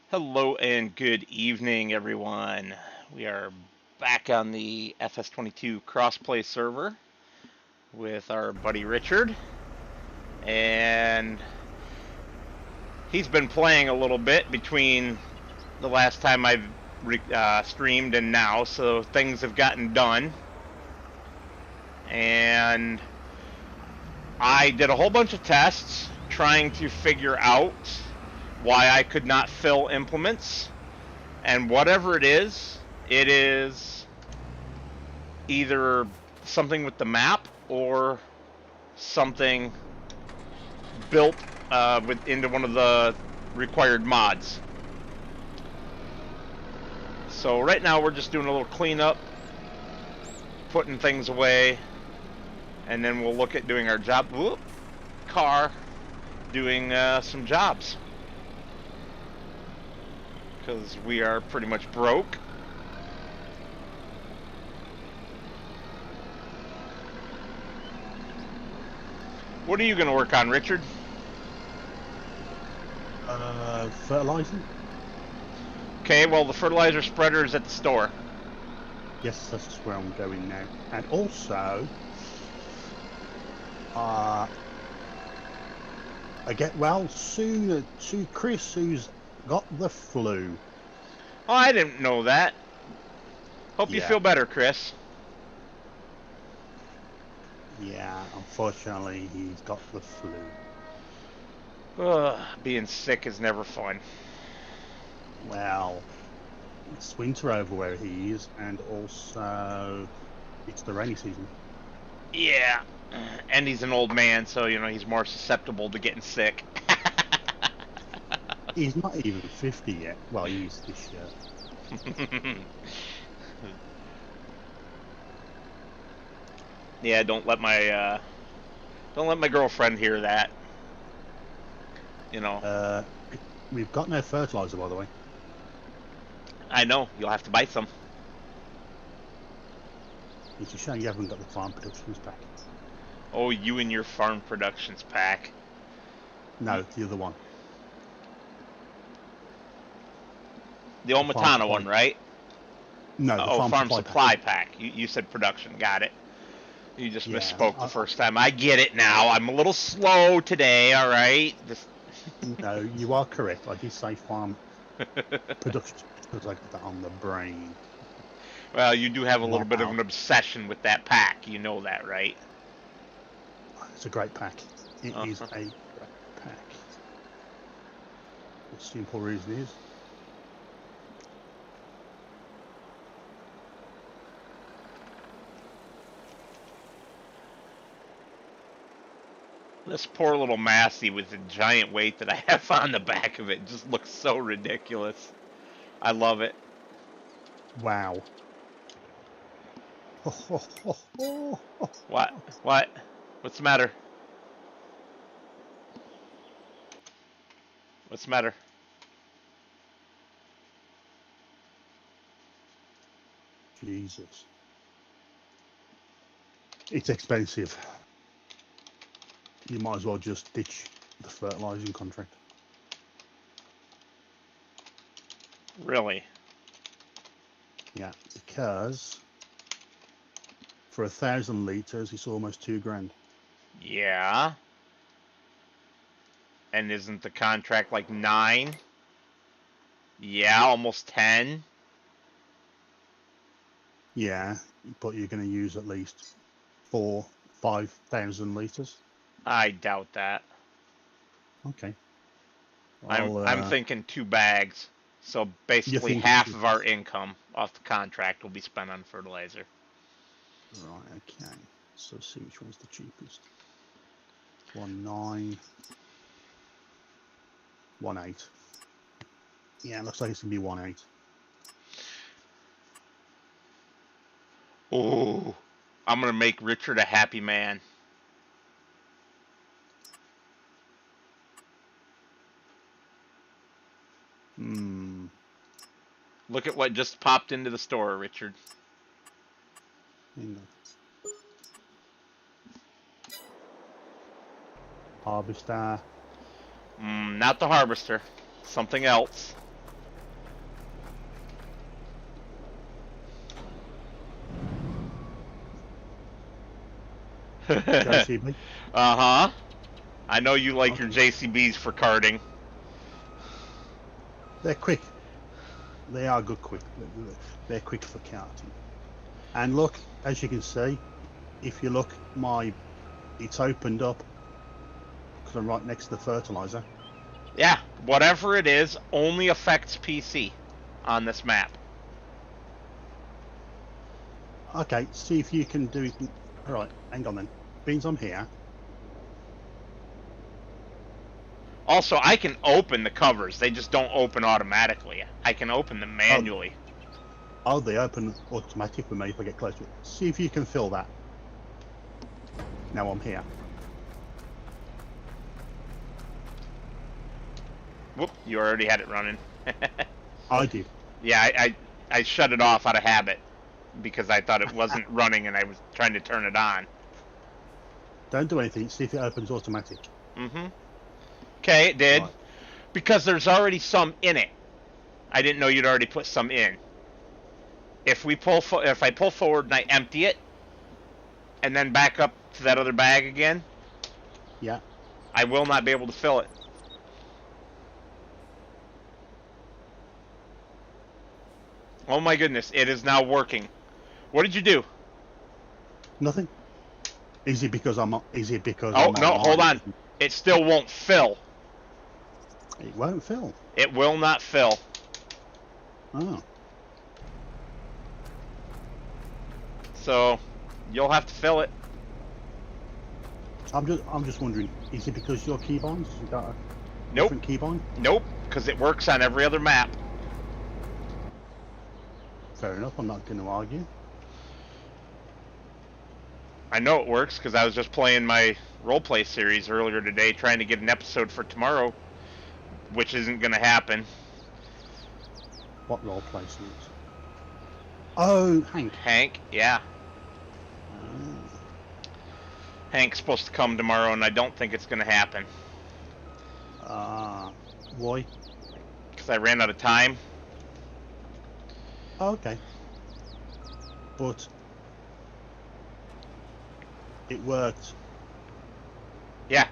Hello and good evening, everyone. We are back on the FS22 Crossplay server with our buddy Richard, and he's been playing a little bit between the last time I've streamed and now, so things have gotten done. And I did a whole bunch of tests trying to figure out why I could not fill implements. And whatever it is either something with the map or something built into one of the required mods. So right now we're just doing a little cleanup, putting things away, and then we'll look at doing our job. Doing some jobs. Because we are pretty much broke. What are you going to work on, Richard? Fertilizer? Okay, well, the fertilizer spreader is at the store. Yes, that's where I'm going now. And also, I get well soon to Chris, who's got the flu. Oh, I didn't know that. Hope you feel better, Chris. Yeah, unfortunately, he's got the flu. Being sick is never fun. Well, it's winter over where he is, and also it's the rainy season. Yeah, and he's an old man, so, you know, he's more susceptible to getting sick. He's not even 50 yet. Well, he is this year. Yeah, don't let my girlfriend hear that. You know. We've got no fertilizer, by the way. I know. You'll have to buy some. It's a shame you haven't got the farm productions pack. Oh, you and your farm productions pack. No, the other one. The Omatana one, right? No, the farm supply pack. You said production. Got it. You just misspoke the first time. I get it now. I'm a little slow today, all right? No, you are correct. I did say farm production because I got that on the brain. Well, you do have a little bit of an obsession with that pack. You know that, right? It's a great pack. It is a great pack. The simple reason is this poor little Massey with the giant weight that I have on the back of it just looks so ridiculous. I love it. Wow. What? What? What's the matter? What's the matter? Jesus. It's expensive. You might as well just ditch the fertilizing contract. Really? Yeah, because for 1,000 liters, it's almost $2,000. Yeah. And isn't the contract like 9? Yeah, almost 10. Yeah, but you're going to use at least 5,000 liters. I doubt that. Okay. I'm thinking 2 bags. So basically half of our income off the contract will be spent on fertilizer. Right, okay. So see which one's the cheapest. 1.9, 1.8. Yeah, it looks like it's gonna be 1.8. Oh, I'm gonna make Richard a happy man. Look at what just popped into the store, Richard. Harvester. Not the harvester. Something else. JCB. Uh-huh. I know you like your Okay. JCBs for karting. They're quick. They are good quick. They're quick for karting. And look, as you can see, if you look, it's opened up because I'm right next to the fertilizer. Yeah, whatever it is only affects PC on this map. Okay, see if you can do it. All right, hang on then. Beans, I'm here. Also, I can open the covers. They just don't open automatically. I can open them manually. Oh, they open automatic with me if I get close to it. See if you can fill that. Now I'm here. Whoop, you already had it running. I did. Yeah, I shut it off out of habit because I thought it wasn't running and I was trying to turn it on. Don't do anything. See if it opens automatic. Mm-hmm. Okay, it did. Right. Because there's already some in it. I didn't know you'd already put some in. If I pull forward and I empty it, and then back up to that other bag again, Yeah. I will not be able to fill it. Oh my goodness, it is now working. What did you do? Nothing. Is it because I'm? Is it because Oh, I'm no, online? hold on. It still won't fill. It won't fill. It will not fill. Oh. So, you'll have to fill it. I'm just wondering. Is it because your keybinds? You got a Nope. different keybind? Nope, because it works on every other map. Fair enough. I'm not going to argue. I know it works because I was just playing my roleplay series earlier today trying to get an episode for tomorrow, which isn't going to happen. What role play series? Oh, Hank. Hank, yeah. Hank's supposed to come tomorrow, and I don't think it's going to happen. Why? Because I ran out of time. Oh, okay. But it worked. Yeah.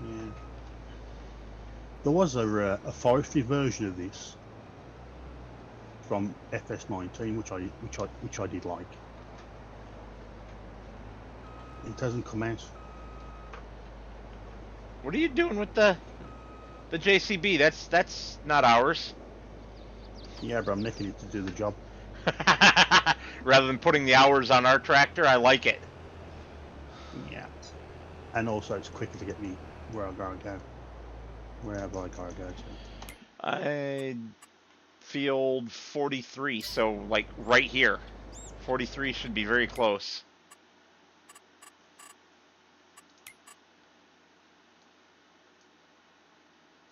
Yeah. There was a forestry version of this from FS19, which I did like. It doesn't come out. What are you doing with the JCB? That's not ours. Yeah, but I'm nicking it to do the job. Rather than putting the hours on our tractor, I like it. Yeah. And also, it's quicker to get me where I gotta go. Wherever I gotta go to. I field 43, so like right here. 43 should be very close.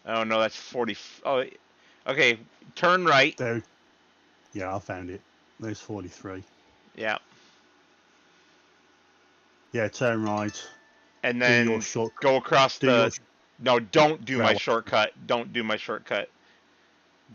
Oh no, that's 40. Oh, okay. Turn right. There. Yeah, I found it. There's 43. Yeah. Yeah, turn right. And Do your then short. go across Do your. the. No, don't do my Railway. shortcut. Don't do my shortcut.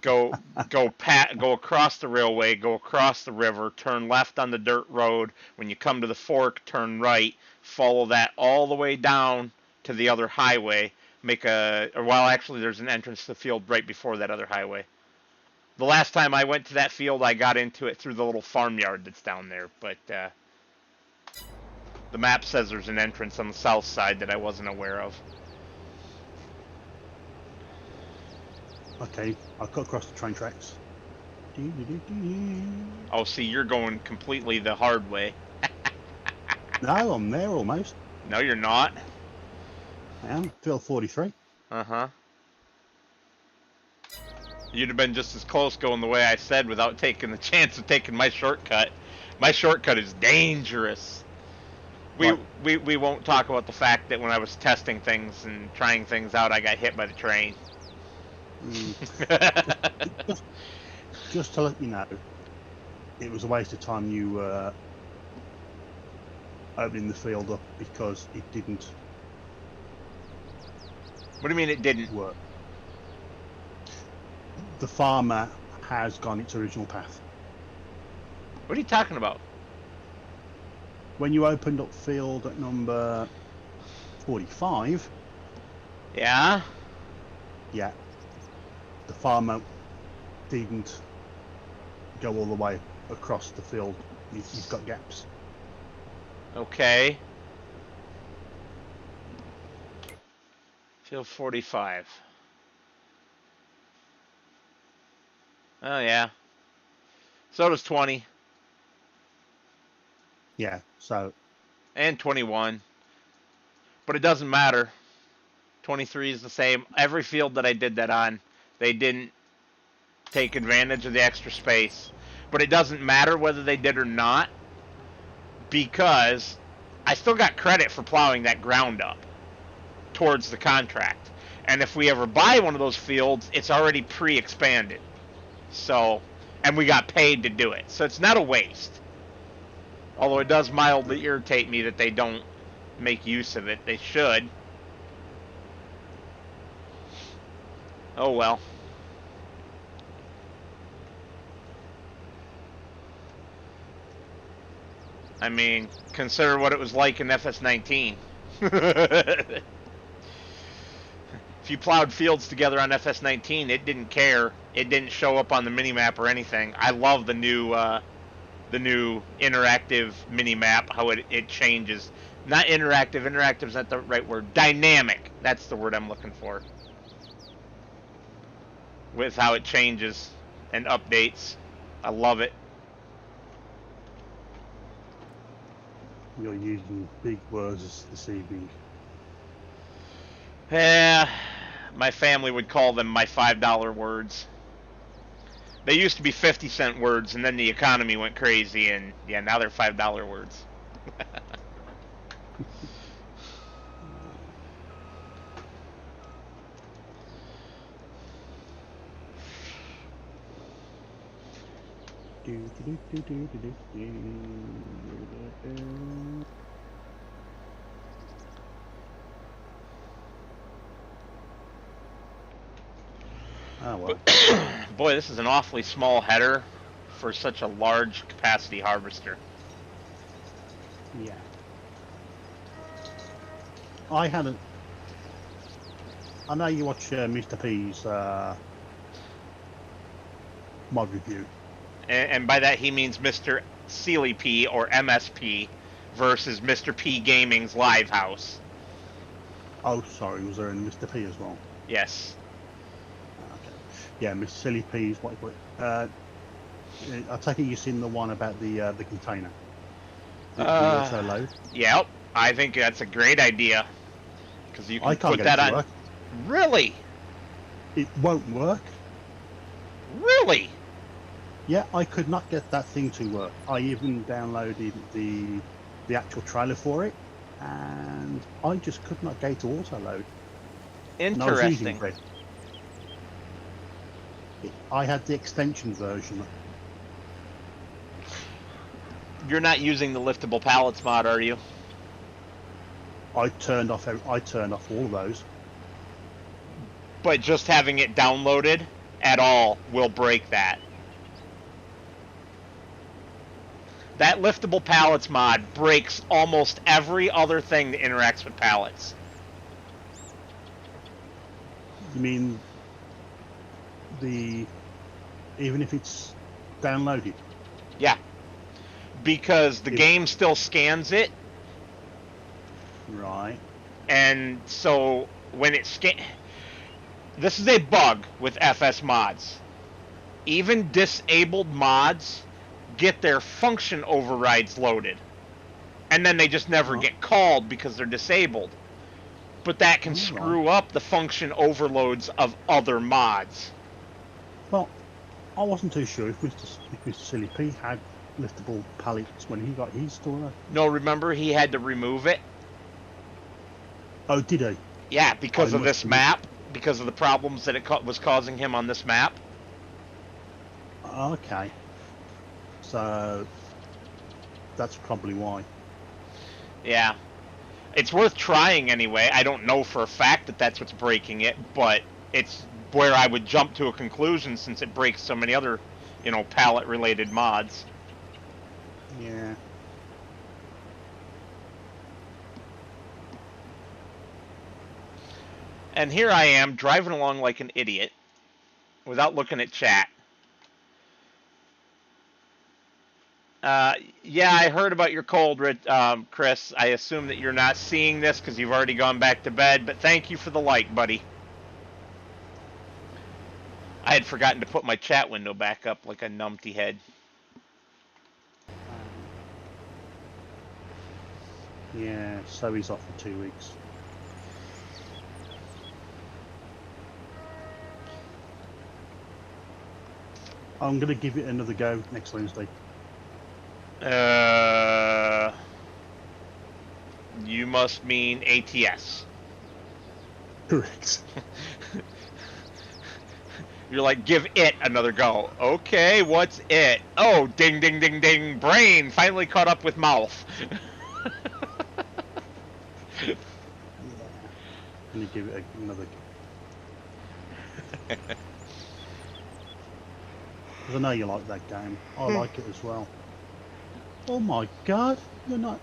Go across the railway, go across the river, turn left on the dirt road. When you come to the fork, turn right. Follow that all the way down to the other highway. Actually, there's an entrance to the field right before that other highway. The last time I went to that field, I got into it through the little farmyard that's down there, but the map says there's an entrance on the south side that I wasn't aware of. Okay, I'll cut across the train tracks. Oh, see, you're going completely the hard way. No, I'm there almost. No, you're not. I am. Field 43. Uh-huh. You'd have been just as close going the way I said without taking the chance of taking my shortcut. My shortcut is dangerous. We won't talk about the fact that when I was testing things and trying things out, I got hit by the train. Just to let you know, it was a waste of time you opening the field up because it didn't. What do you mean it didn't work? The farmer has gone its original path. What are you talking about? When you opened up field at number 45, Yeah? yeah, the farmer didn't go all the way across the field. You've got gaps. Okay. Field 45. Oh, yeah. So does 20. Yeah, so... And 21. But it doesn't matter. 23 is the same. Every field that I did that on, they didn't take advantage of the extra space. But it doesn't matter whether they did or not, because I still got credit for plowing that ground up towards the contract. And if we ever buy one of those fields, it's already pre-expanded. So, and we got paid to do it. So it's not a waste. Although it does mildly irritate me that they don't make use of it. They should. Oh well. I mean, consider what it was like in FS19. If you plowed fields together on FS19, it didn't care. It didn't show up on the minimap or anything. I love the new interactive minimap, how it changes. Not interactive. Interactive's not the right word. Dynamic. That's the word I'm looking for. With how it changes and updates. I love it. You're using big words this evening. Yeah, my family would call them my $5 words. They used to be 50-cent words, and then the economy went crazy, and yeah, now they're $5 words. Oh well. Boy, this is an awfully small header for such a large capacity harvester. Yeah. I know you watch Mr. P's mod review. And by that he means Mr. Sealy P or MSP versus Mr. P Gaming's Live House. Oh, sorry, was there a Mr. P as well? Yes. Okay. Yeah, Mr. Silly P's. What? I take it you've seen the one about the container. The auto load. Yep. I think that's a great idea because you can I can't put get that it to on. work. Really? It won't work. Really? Yeah, I could not get that thing to work. I even downloaded the actual trailer for it, and I just could not get it to auto load. Interesting. I had the extension version. You're not using the liftable pallets mod, are you? I turned off all of those. But just having it downloaded at all will break that. That liftable pallets mod breaks almost every other thing that interacts with pallets. You mean even if it's downloaded? Yeah. Because the game still scans it. Right. And so when it this is a bug with FS mods. Even disabled mods get their function overrides loaded. And then they just never get called because they're disabled. But that can screw up the function overloads of other mods. Well, I wasn't too sure if Mr. Silly P had liftable pallets when he got his store. No, remember he had to remove it? Oh, did he? Yeah, because of this map. Because of the problems that it was causing him on this map. Okay. So that's probably why. Yeah. It's worth trying anyway. I don't know for a fact that that's what's breaking it, but it's where I would jump to a conclusion since it breaks so many other, pallet-related mods. Yeah. And here I am driving along like an idiot without looking at chat. Yeah, I heard about your cold, Chris. I assume that you're not seeing this because you've already gone back to bed, but thank you for the like, buddy. I had forgotten to put my chat window back up like a numpty head. Yeah, so he's off for 2 weeks. I'm going to give it another go next Wednesday. You must mean ATS. Correct. You're like, give it another go. Okay, what's it? Oh, ding, ding, ding, ding. Brain finally caught up with mouth. Yeah. I'm going to give it another go. Because I know you like that game. I like it as well. Oh my god, you're not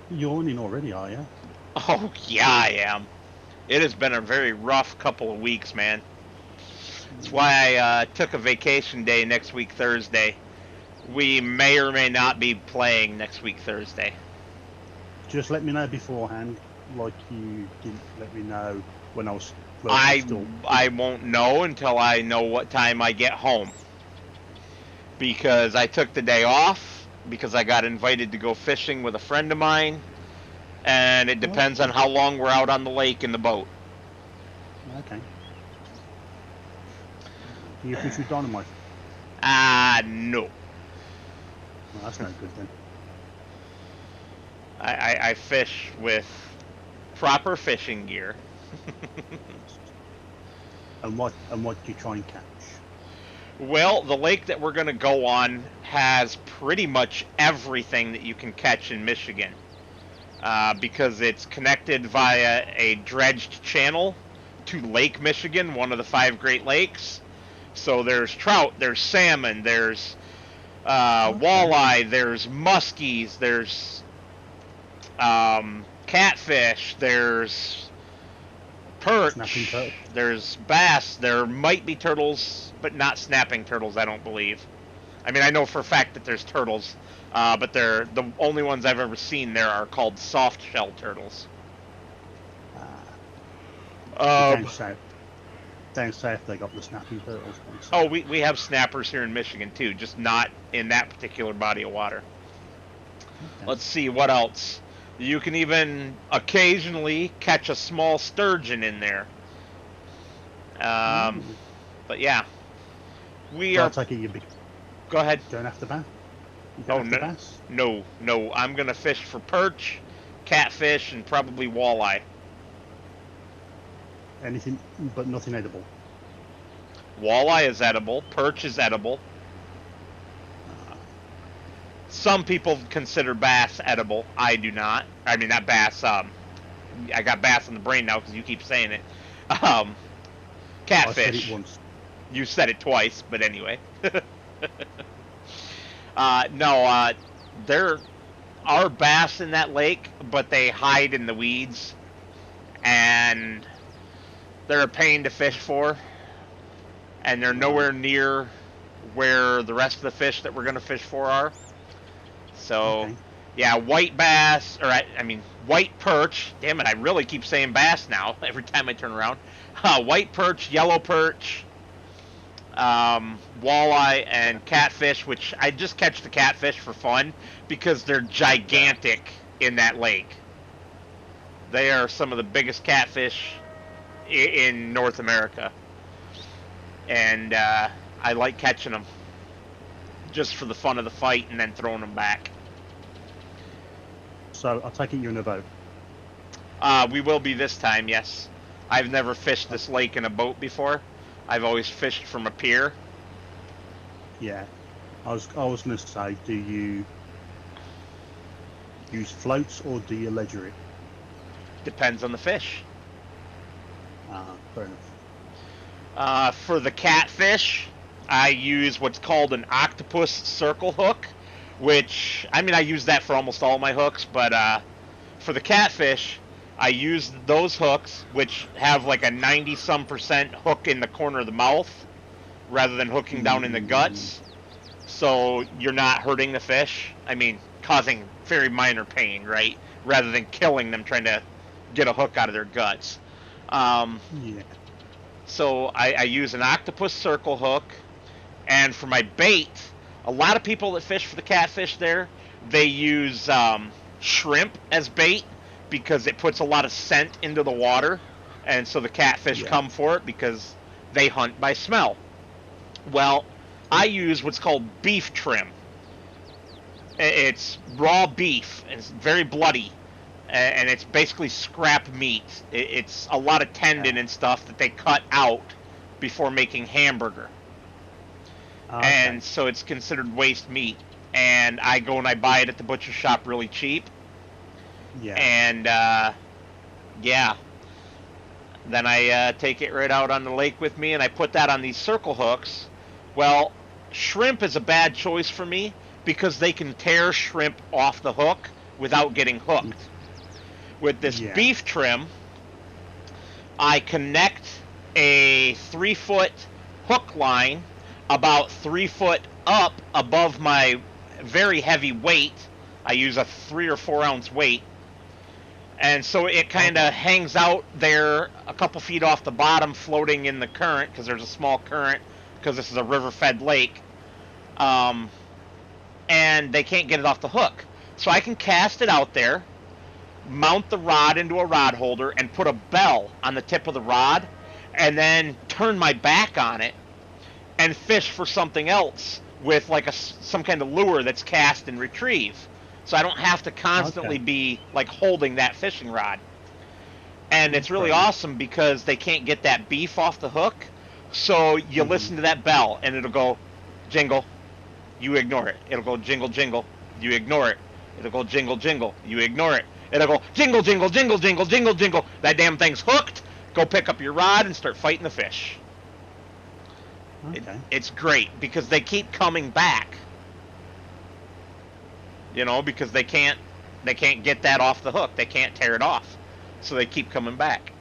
yawning already, are you? Oh, yeah, I am. It has been a very rough couple of weeks, man. That's why I took a vacation day next week, Thursday. We may or may not be playing next week, Thursday. Just let me know beforehand, like you didn't let me know when I was... I won't know until I know what time I get home. Because I took the day off, because I got invited to go fishing with a friend of mine, and it depends on how long we're out on the lake in the boat. Okay. Do you fish with dynamite? No. Well, that's no good then. I fish with proper fishing gear. And what do you try and catch? Well, the lake that we're going to go on has pretty much everything that you can catch in Michigan. Because it's connected via a dredged channel to Lake Michigan, one of the 5 Great Lakes. So there's trout, there's salmon, there's walleye, there's muskies, there's catfish, there's perch, there's bass, there might be turtles, but not snapping turtles, I don't believe. I mean, I know for a fact that there's turtles, but they're the only ones I've ever seen there are called soft shell turtles. Down south they got the snapping turtles. Oh, we have snappers here in Michigan too, just not in that particular body of water. Okay. Let's see, what else? You can even occasionally catch a small sturgeon in there. But yeah, we are. I'll take it you big. Go ahead. Going after bass? Bass? No. I'm gonna fish for perch, catfish, and probably walleye. Anything, but nothing edible. Walleye is edible. Perch is edible. Some people consider bass edible. I do not. I mean, not bass. I got bass in the brain now because you keep saying it. Catfish. I said it once. You said it twice, but anyway. There are bass in that lake, but they hide in the weeds, and they're a pain to fish for, and they're nowhere near where the rest of the fish that we're going to fish for are. So, okay. Yeah, white bass, or white perch. Damn it, I really keep saying bass now every time I turn around. White perch, yellow perch, walleye, and catfish, which I just catch the catfish for fun because they're gigantic in that lake. They are some of the biggest catfish in North America. And I like catching them just for the fun of the fight and then throwing them back. So I'll take it you're in a boat. We will be this time, yes. I've never fished this lake in a boat before. I've always fished from a pier. Yeah. I was going to say, do you use floats or do you ledger it? Depends on the fish. Fair enough. For the catfish, I use what's called an octopus circle hook, which, I mean, I use that for almost all my hooks, but for the catfish, I use those hooks, which have like a 90-some% hook in the corner of the mouth, rather than hooking down in the guts. So you're not hurting the fish. I mean, causing very minor pain, right? Rather than killing them trying to get a hook out of their guts. Yeah. So I use an octopus circle hook, and for my bait, a lot of people that fish for the catfish there, they use shrimp as bait because it puts a lot of scent into the water, and so the catfish come for it because they hunt by smell. Well, I use what's called beef trim. It's raw beef, and it's very bloody, and it's basically scrap meat. It's a lot of tendon and stuff that they cut out before making hamburger. And so it's considered waste meat. And I go and I buy it at the butcher shop really cheap. Yeah. And, yeah. Then I take it right out on the lake with me, and I put that on these circle hooks. Well, shrimp is a bad choice for me because they can tear shrimp off the hook without getting hooked. With this beef trim, I connect a 3-foot hook line about 3 foot up above my very heavy weight. I use a 3 or 4 ounce weight. And so it kind of hangs out there a couple feet off the bottom, floating in the current, because there's a small current, because this is a river-fed lake. And they can't get it off the hook. So I can cast it out there, mount the rod into a rod holder, and put a bell on the tip of the rod, and then turn my back on it and fish for something else with like some kind of lure that's cast and retrieve. So I don't have to constantly be like holding that fishing rod. And it's really awesome because they can't get that beef off the hook. So you listen to that bell and it'll go jingle, you ignore it. It'll go jingle, jingle, you ignore it. It'll go jingle, jingle, you ignore it. It'll go jingle, jingle, jingle, jingle, jingle, jingle. That damn thing's hooked. Go pick up your rod and start fighting the fish. It's great because they keep coming back. You know, because they can't get that off the hook. They can't tear it off. So they keep coming back.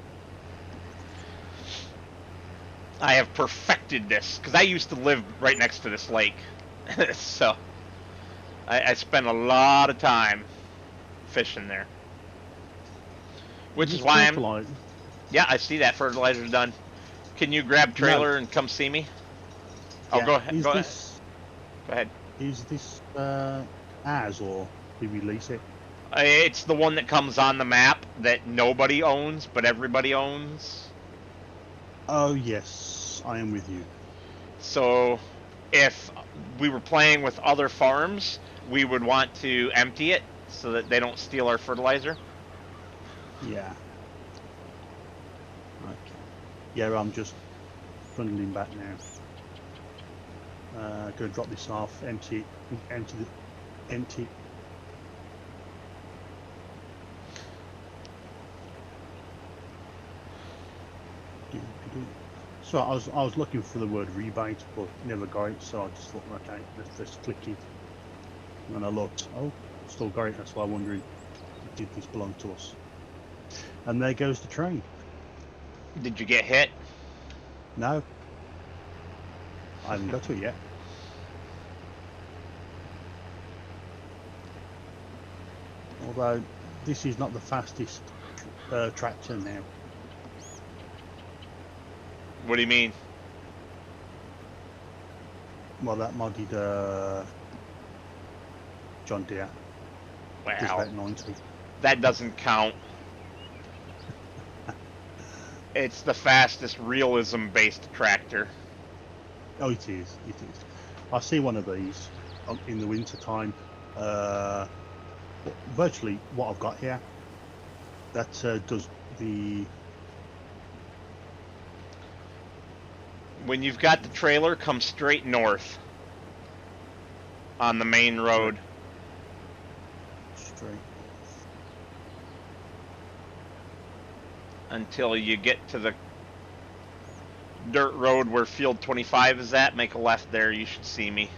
I have perfected this because I used to live right next to this lake. So I spent a lot of time fishing there. Which is why I'm... Yeah, I see that fertilizer's done. Can you grab trailer and come see me? Oh, go ahead. Go ahead. Is this ours or we release it? It's the one that comes on the map that nobody owns, but everybody owns. Oh, yes. I am with you. So, if we were playing with other farms, we would want to empty it so that they don't steal our fertilizer. Yeah. Okay. Yeah, I'm just bundling back now. Go drop this off, empty. So I was looking for the word rebate, but never got it. So I just thought, okay, let's just click it. And then I looked, still got it. That's why I'm wondering, did this belong to us? And there goes the train. Did you get hit? No. I haven't got to it yet. Although this is not the fastest tractor now. What do you mean? Well, that modded John Deere. Wow. It's about 90. That doesn't count. It's the fastest realism-based tractor. Oh, it is. It is. I see one of these in the winter time. Virtually what I've got here. That does the... When you've got the trailer, come straight north on the main road. Straight. Until you get to the dirt road where field 25 is at. Make a left there. You should see me.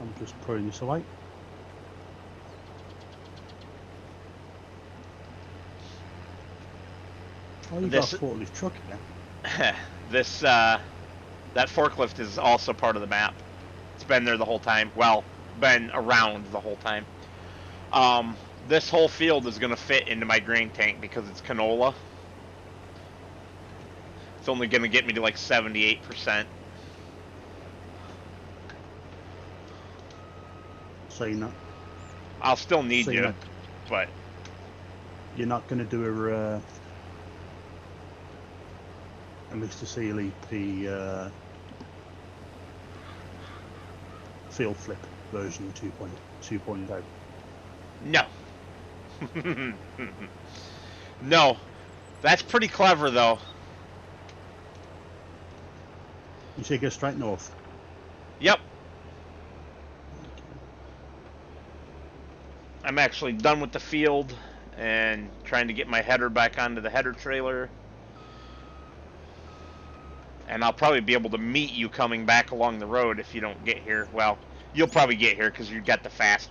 I'm just putting this away. Oh, you got a forklift truck here. That forklift is also part of the map. It's been there the whole time. Well, been around the whole time. This whole field is going to fit into my grain tank because it's canola. It's only going to get me to like 78%. So you're not. I'll still need you, but you're not going to do a Mr. CLEP field flip version 2.0. No. No. That's pretty clever, though. You should go straight north. Yep. I'm actually done with the field and trying to get my header back onto the header trailer. And I'll probably be able to meet you coming back along the road if you don't get here. Well, you'll probably get here because you've got the fast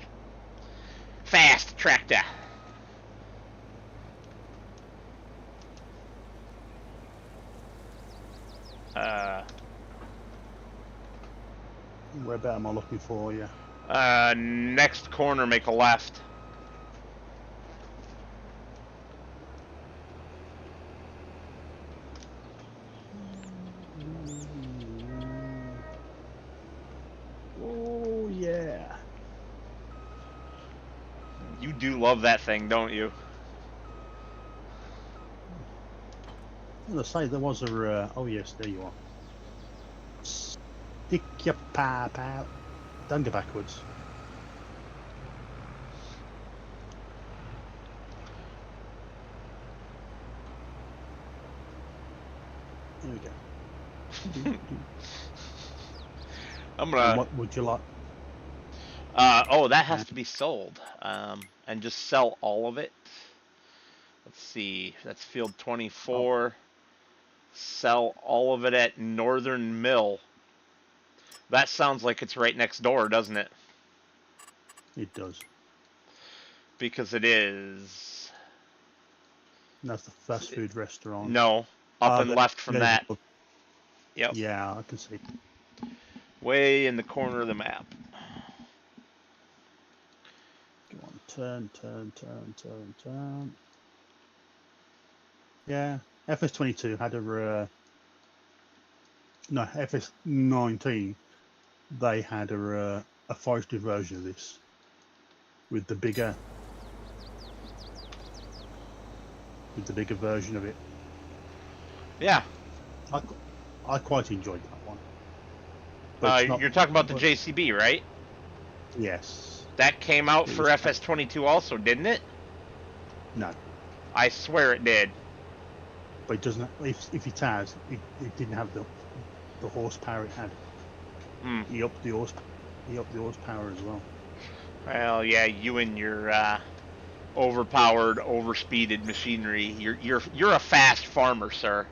tractor. Where about am I looking for you? Next corner, make a left. Oh yeah. You do love that thing, don't you? I'm gonna say there was a. Oh yes, there you are. Stick your pipe out. Don't go backwards. There we go. I'm gonna. What would you like? Oh, that has to be sold. And just sell all of it. Let's see. That's field 24. Oh. Sell all of it at Northern Mill. That sounds like it's right next door, doesn't it? It does. Because it is. That's the fast food restaurant. No, up and left from that. Yep. Yeah, I can see. Way in the corner of the map. Go on, turn. Yeah, FS22 had a. No, FS19. They had a forestry version of this with the bigger version of it. Yeah, I quite enjoyed that one. But you're talking about the JCB, right? Yes. That came out for FS22 also, didn't it? No. I swear it did. But it doesn't. If it has, it didn't have the horsepower it had. He upped the horsepower as well. Well, yeah, you and your overpowered, overspeeded machinery. You're a fast farmer, sir.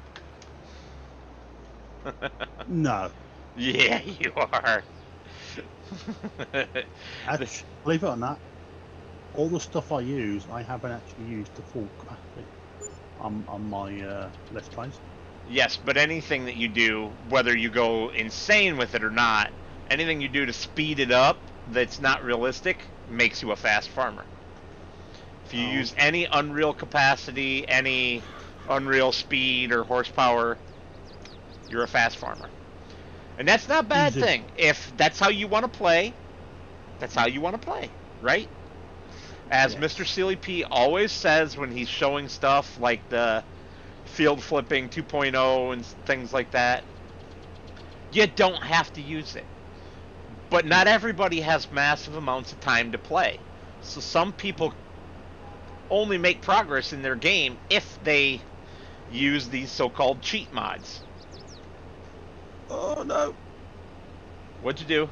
No. Yeah, you are. Believe it or not, all the stuff I use, I haven't actually used to full capacity on my Let's Plays. Yes, but anything that you do, whether you go insane with it or not, anything you do to speed it up that's not realistic makes you a fast farmer. If you use any unreal capacity, any unreal speed or horsepower, you're a fast farmer. And that's not a bad thing. If that's how you want to play, that's how you want to play, right? As Mr. CLEP always says when he's showing stuff like the field flipping 2.0 and things like that, you don't have to use it. But not everybody has massive amounts of time to play. So some people only make progress in their game if they use these so-called cheat mods. Oh no! What'd you do?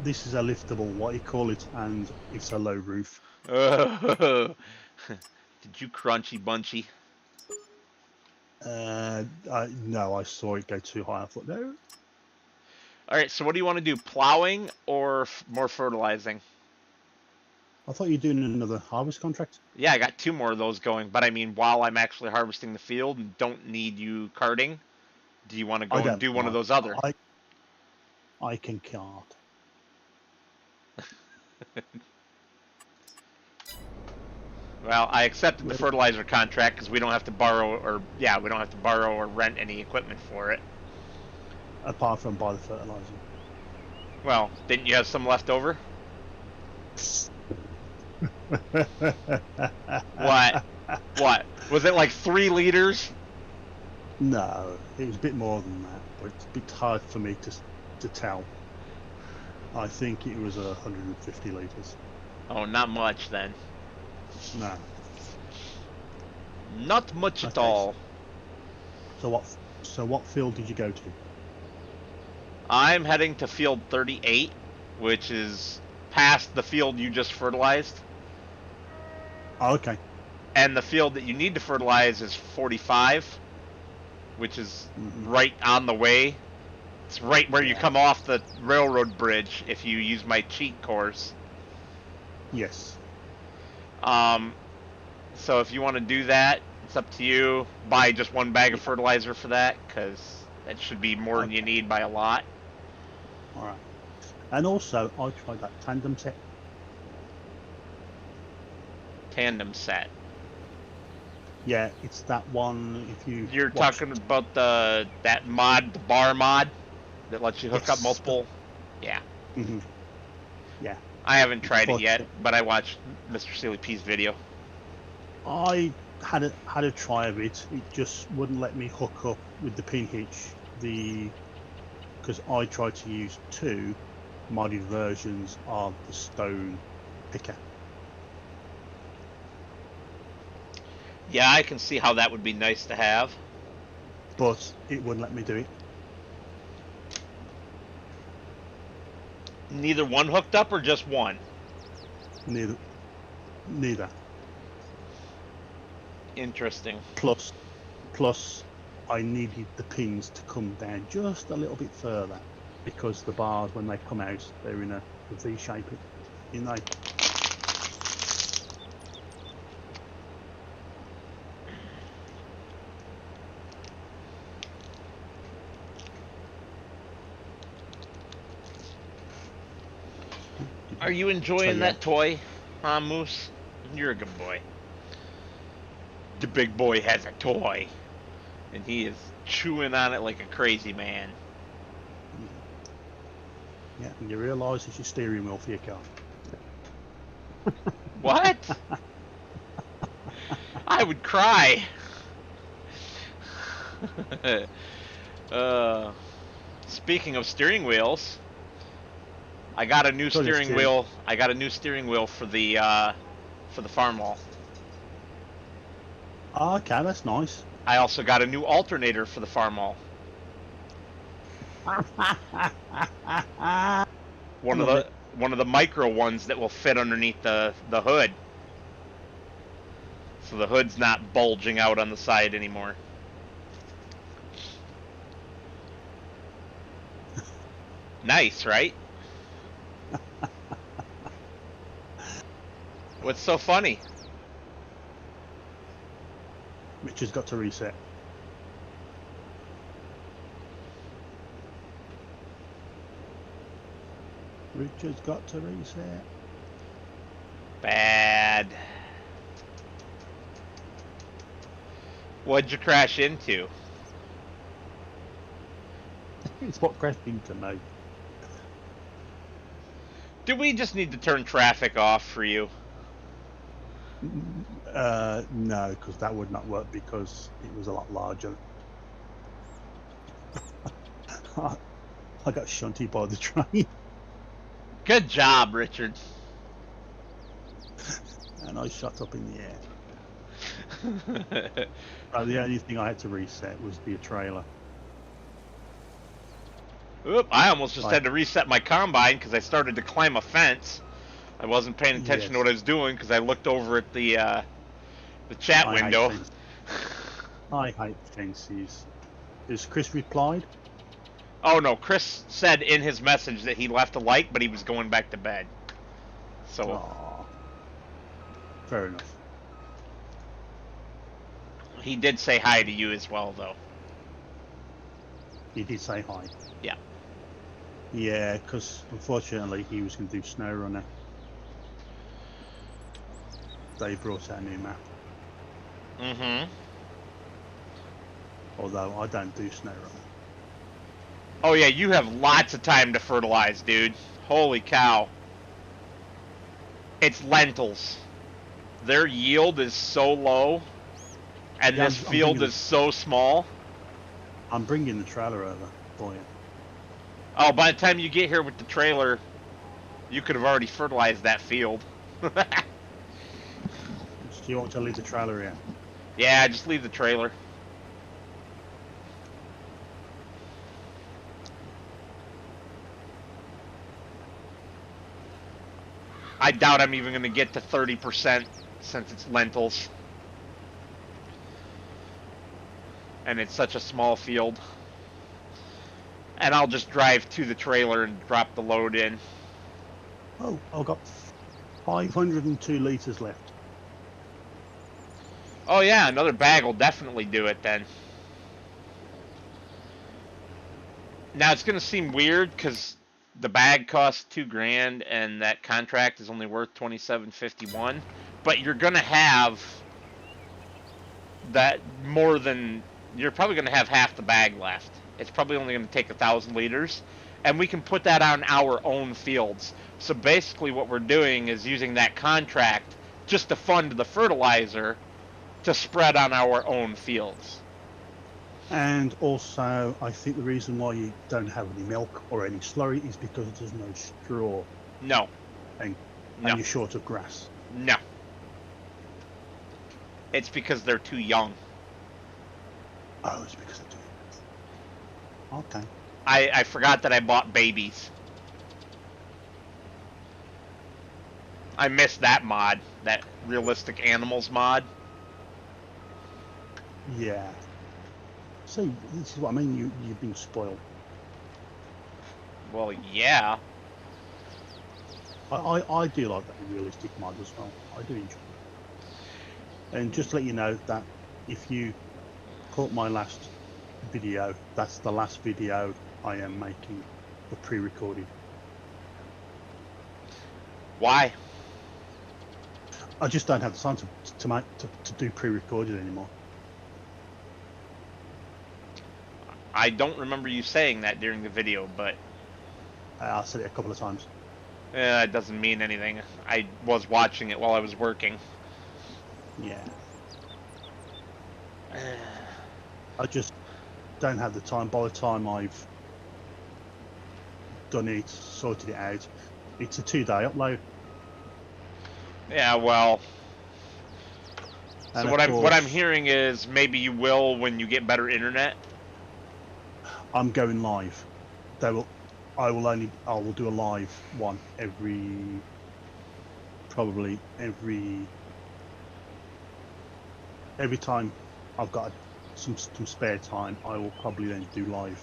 This is a liftable, what you call it, and it's a low roof. Did you crunchy bunchy? No, I saw it go too high. I thought, no. All right, so what do you want to do? Plowing or more fertilizing? I thought you were doing another harvest contract. Yeah, I got 2 more of those going, but I mean, while I'm actually harvesting the field and don't need you carting, do you want to I go and don't do one of mind. those other? I can cart. Well, I accepted the Where- fertilizer contract because we don't have to borrow we don't have to borrow or rent any equipment for it. Apart from buy the fertilizer. Well, didn't you have some left over? What? What? Was it like 3 liters? No, it was a bit more than that, but it's a bit hard for me to tell. I think it was 150 litres. Oh, not much then. No. Not much at Okay. all. So what field did you go to? I'm heading to field 38, which is past the field you just fertilized. Oh, okay. And the field that you need to fertilize is 45, which is right on the way. It's right where you come off the railroad bridge if you use my cheat course. Yes. So if you want to do that, it's up to you. Buy just 1 bag of fertilizer for that, because that should be more than you need by a lot. All right. And also, I tried that tandem set. Tandem set. Yeah, it's that one. If You're talking about that mod, the bar mod, that lets you hook up multiple. Yeah. Mm-hmm. Yeah. I haven't tried it yet, but I watched Mr. Silly P's video. I had a try of it. It just wouldn't let me hook up with the pin hitch. Because I tried to use 2 modded versions of the stone picker. Yeah, I can see how that would be nice to have. But it wouldn't let me do it. Neither one hooked up or just one? Neither. Interesting. Plus, I needed the pins to come down just a little bit further because the bars, when they come out, they're in a V shape. Are you enjoying that toy, huh, Moose? You're a good boy. The big boy has a toy, and he is chewing on it like a crazy man. Yeah, and you realise it's your steering wheel for your car. What? I would cry. Speaking of steering wheels, I got a new steering wheel. I got a new steering wheel for the farm wall. Oh, okay, that's nice. I also got a new alternator for the farm wall. One of the micro ones that will fit underneath the hood. So the hood's not bulging out on the side anymore. Nice, right? What's so funny? Richard's got to reset. Richard's got to reset. Bad. What'd you crash into? It's what crashed into me. Do we just need to turn traffic off for you? No, because that would not work because it was a lot larger. I got shunted by the train. Good job, Richard. And I shot up in the air. The only thing I had to reset was the trailer. Oop, I almost just had to reset my combine because I started to climb a fence. I wasn't paying attention to what I was doing because I looked over at the chat window. I hate fences. Has Chris replied? Oh no, Chris said in his message that he left a like, but he was going back to bed. So Aww. Fair enough. he did say hi to you as well, though. He did say hi. Yeah. Yeah, because unfortunately he was going to do SnowRunner. They brought out a new map. Mm-hmm. Although I don't do SnowRunner. Oh yeah, you have lots of time to fertilize, dude. Holy cow. It's lentils. Their yield is so low, and Yeah, this field is so small. I'm bringing the trailer over for you. Oh, by the time you get here with the trailer, you could have already fertilized that field. Do you want to leave the trailer here? Yeah, just leave the trailer. I doubt I'm even going to get to 30% since it's lentils. And it's such a small field. And I'll just drive to the trailer and drop the load in. Oh, I've got 502 litres left. Oh yeah, another bag will definitely do it then. Now it's going to seem weird because the bag costs $2,000 and that contract is only worth $27.51. But you're going to have that more than... You're probably going to have half the bag left. It's probably only going to take 1,000 liters. And we can put that on our own fields. So basically what we're doing is using that contract just to fund the fertilizer to spread on our own fields. And also, I think the reason why you don't have any milk or any slurry is because there's no straw. No. And No. you're short of grass. No. It's because they're too young. Oh, it's because of it. Okay. I forgot that I bought babies. I missed that mod, that realistic animals mod. Yeah. See, this is what I mean. You've been spoiled. Well, yeah. I do like that realistic mod as well. I do enjoy it. And just to let you know that if you caught my last video, that's the last video I am making for pre-recorded. Why? I just don't have the time to do pre-recorded anymore. I don't remember you saying that during the video, but... I said it a couple of times. It doesn't mean anything. I was watching it while I was working. Yeah. I just don't have the time. By the time I've done it, sorted it out, it's a 2-day upload. Yeah, well... And so what I'm hearing is maybe you will when you get better internet. I'm going live. I will do a live one probably every time I've got some spare time. I will probably then do live.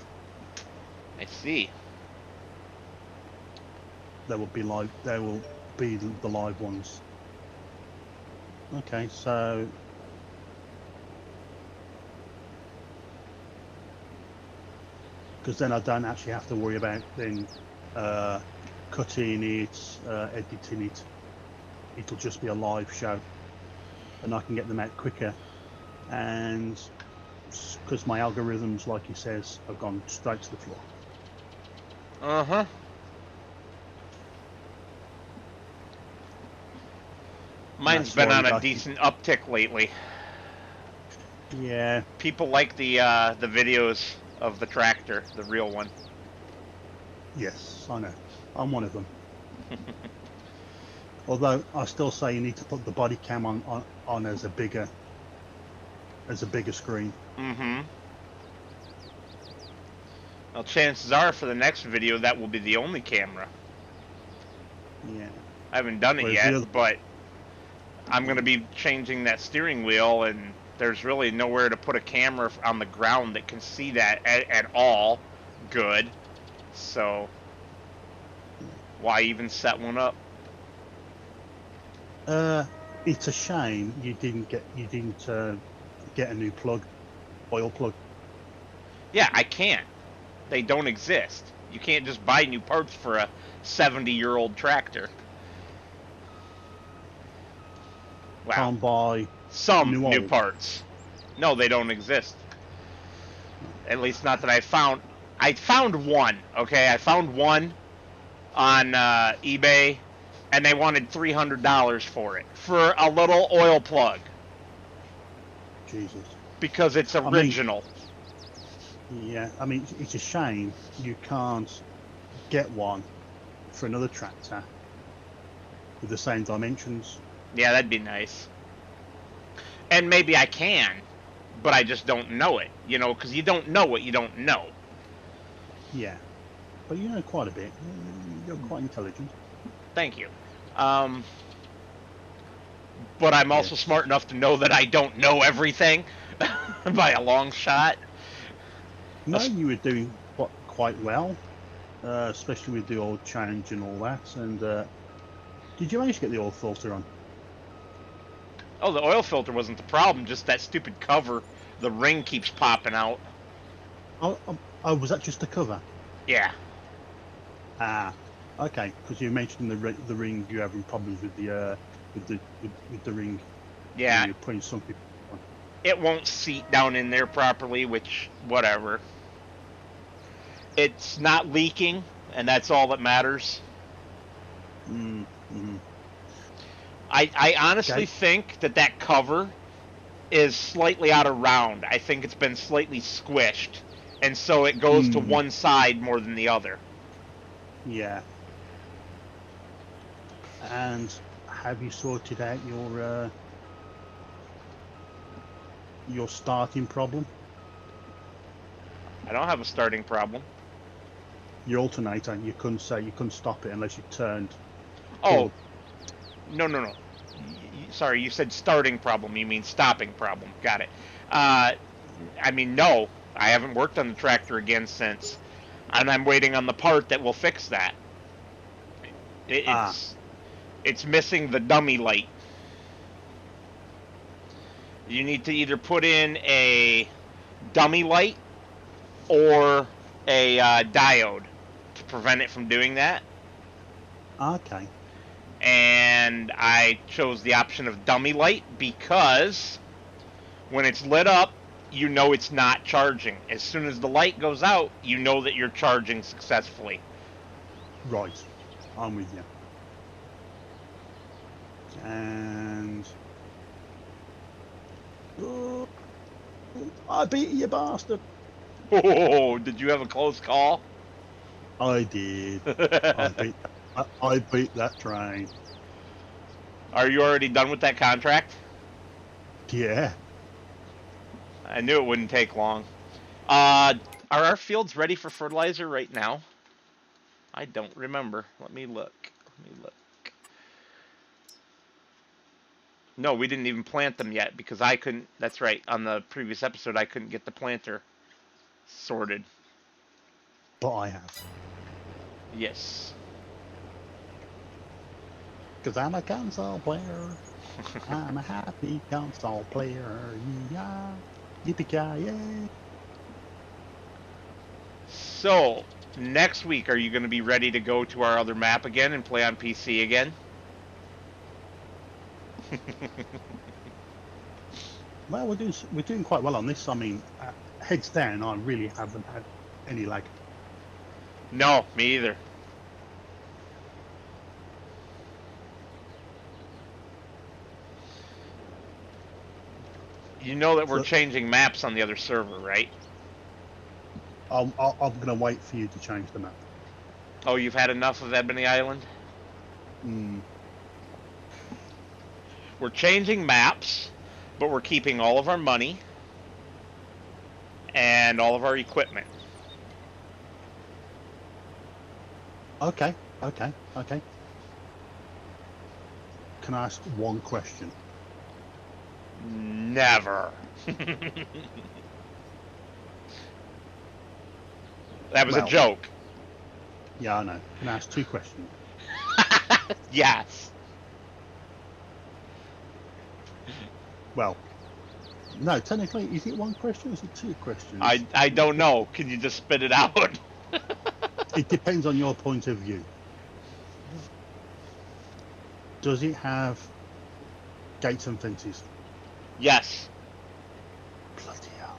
I see. There will be the live ones. Okay, so because then I don't actually have to worry about then cutting it, editing it. It'll just be a live show, and I can get them out quicker. And because my algorithms, like he says, have gone straight to the floor. Uh-huh. Mine's been on a decent uptick lately. Yeah. People like the videos of the tractor, the real one. Yes, I know. I'm one of them. Although I still say you need to put the body cam on as a bigger screen. Mm-hmm. Well, chances are for the next video that will be the only camera. Yeah. I haven't done it yet, but I'm going to be changing that steering wheel, and There's really nowhere to put a camera on the ground that can see that at all good. So why even set one up? It's a shame you didn't get a new oil plug. Yeah, I can't. They don't exist. You can't just buy new parts for a 70-year-old tractor. Wow. Can't buy Some new new oil. parts. No, they don't exist. At least not that I found. I found one. Okay, I found one on eBay, and they wanted $300 for it for a little oil plug Jesus. because it's original. I mean, it's a shame you can't get one for another tractor with the same dimensions. Yeah, that'd be nice. And maybe I can, but I just don't know it. You know, because you don't know what you don't know. Yeah, but you know quite a bit. You're quite intelligent. Thank you. But I'm also smart enough to know that I don't know everything by a long shot. No, you were doing quite well, especially with the oil change and all that. And did you manage to get the oil filter on? Oh, the oil filter wasn't the problem, just that stupid cover. The ring keeps popping out. Oh, was that just the cover? Yeah. Ah, okay. Because you mentioned the ring, you're having problems with the ring. Yeah. You're putting something on. It won't seat down in there properly, which, whatever. It's not leaking, and that's all that matters. Mm-hmm. I honestly think that cover is slightly out of round. I think it's been slightly squished, and so it goes to one side more than the other. Yeah. And have you sorted out your starting problem? I don't have a starting problem. Your alternator, you couldn't stop it unless you turned. Oh, no. Sorry, you said starting problem. You mean stopping problem. Got it. I mean, no. I haven't worked on the tractor again since. And I'm waiting on the part that will fix that. It's missing the dummy light. You need to either put in a dummy light or a diode to prevent it from doing that. Okay. And I chose the option of dummy light because when it's lit up, you know it's not charging. As soon as the light goes out, you know that you're charging successfully. Right. I'm with you. And I beat you, bastard. Oh, did you have a close call? I did. I beat that train. Are you already done with that contract? Yeah. I knew it wouldn't take long. Are our fields ready for fertilizer right now? I don't remember. Let me look. No, we didn't even plant them yet because I couldn't. That's right. On the previous episode, I couldn't get the planter sorted. But I have. Yes. Because I'm a console player. I'm a happy console player. Yeah. Yippee-ki-yay. So, next week, are you going to be ready to go to our other map again and play on PC again? Well, we're doing quite well on this. I mean, heads down, I really haven't had any lag. No, me either. You know that we're changing maps on the other server, right? I'm going to wait for you to change the map. Oh, you've had enough of Ebony Island? We're changing maps, but we're keeping all of our money and all of our equipment. Okay. Can I ask one question? Never. That was a Well, joke. yeah, I know. Can I ask 2 questions? Yes. Well, no, technically, is it 1 question or is it 2 questions? I don't know. Can you just spit it out? It depends on your point of view. Does it have gates and fences? Yes. Bloody hell.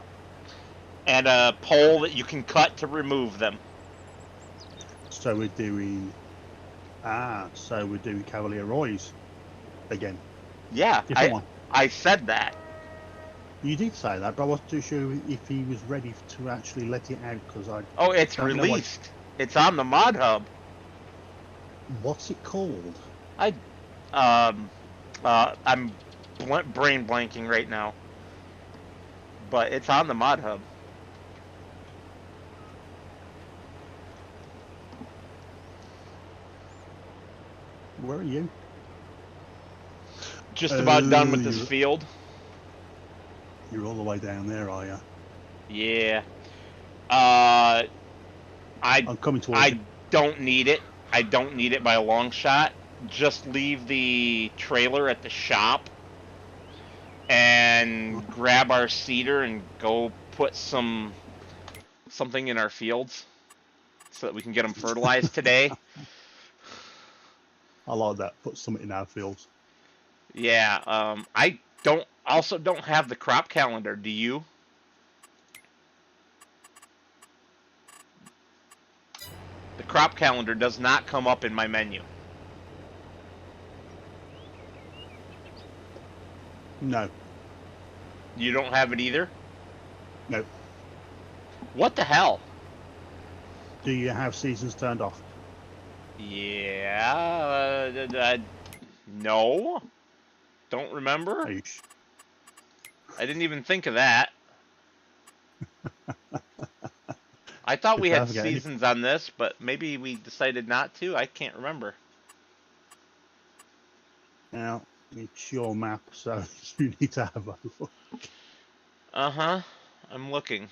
And a pole that you can cut to remove them. So we're doing... so we're doing Cavalier Roy's again. Yeah, Different one. I said that. You did say that, but I wasn't too sure if he was ready to actually let it out, because I Oh, it's don't know released. It's on the mod hub. what's it called? I'm brain blanking right now. But it's on the mod hub. Where are you? Just about done with this you're- field. You're all the way down there, are you? Yeah. I'm coming towards I you. don't need it. I don't need it by a long shot. Just leave the trailer at the shop and grab our seeder and go put something in our fields so that we can get them fertilized today. I like that. Put something in our fields. Yeah, I don't have the crop calendar, do you? The crop calendar does not come up in my menu. No. You don't have it either? No. What the hell? Do you have seasons turned off? Yeah, no. Don't remember. Are you I didn't even think of that. I thought we had seasons on this, but maybe we decided not to. I can't remember. Now, it's your map, so you need to have a look. Uh-huh. I'm looking.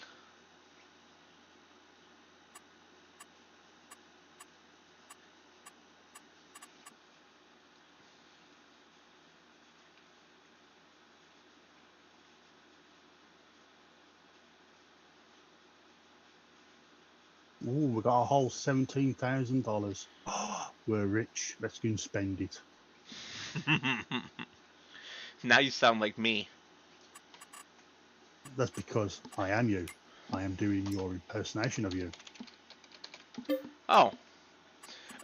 Ooh, we got a whole $17,000. We're rich. Let's go and spend it. Now you sound like me. That's because I am you. I am doing your impersonation of you. Oh.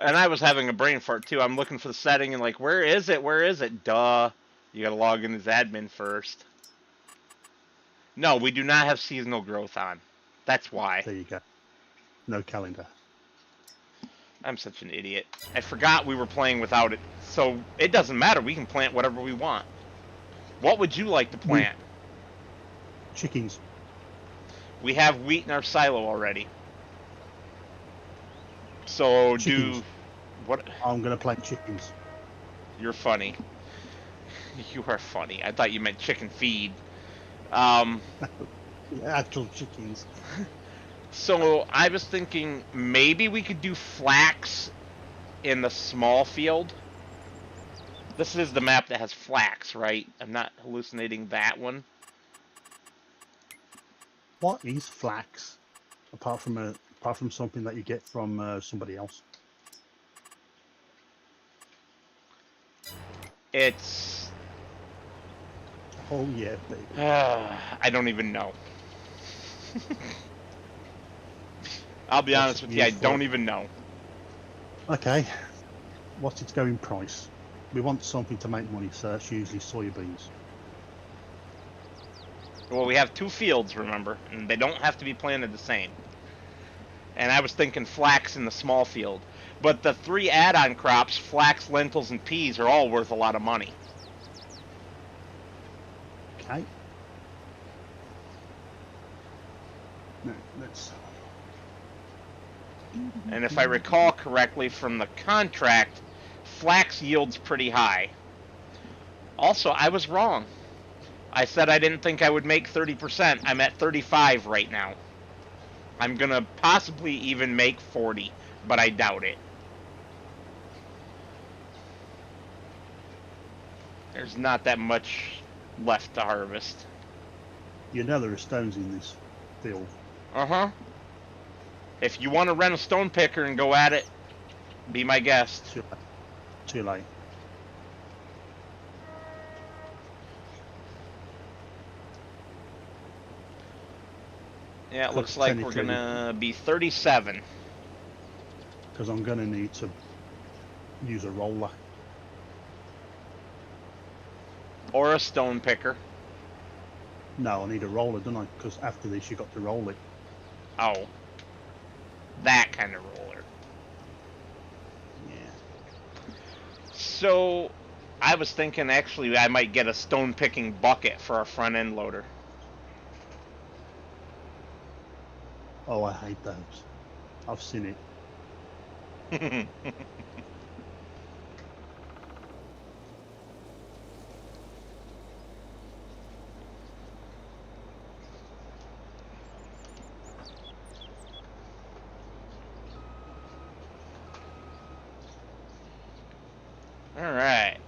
And I was having a brain fart too. I'm looking for the setting and like, where is it? Where is it? Duh. You gotta log in as admin first. No, we do not have seasonal growth on. That's why. There you go. No calendar. I'm such an idiot. I forgot we were playing without it. So it doesn't matter. We can plant whatever we want. What would you like to plant? Chickens. We have wheat in our silo already. So Chickens. do what? I'm going to plant chickens. You're funny. You are funny. I thought you meant chicken feed. Actual chickens. So I was thinking maybe we could do flax in the small field. This is the map that has flax, right? I'm not hallucinating that one. What is flax? Apart from something that you get from somebody else. It's... Oh yeah, baby. I don't even know. I'll be honest with you, I don't even know. Okay. What's its going price? We want something to make money, so that's usually soybeans. Well, we have 2 fields, remember, and they don't have to be planted the same. And I was thinking flax in the small field. But the 3 add-on crops, flax, lentils, and peas, are all worth a lot of money. Okay. No, let's... And if I recall correctly from the contract, flax yields pretty high. Also, I was wrong. I said I didn't think I would make 30%. I'm at 35 right now. I'm gonna possibly even make 40, but I doubt it. There's not that much left to harvest. You know there are stones in this field. Uh-huh. If you want to rent a stone picker and go at it, be my guest. Too late. Too late. Yeah, it looks like we're gonna be 37. Because I'm gonna need to use a roller. Or a stone picker. No, I need a roller, don't I? Because after this you got to roll it. Oh. That kind of roller. Yeah. So, I was thinking actually I might get a stone picking bucket for our front end loader. Oh, I hate those. I've seen it. Alright.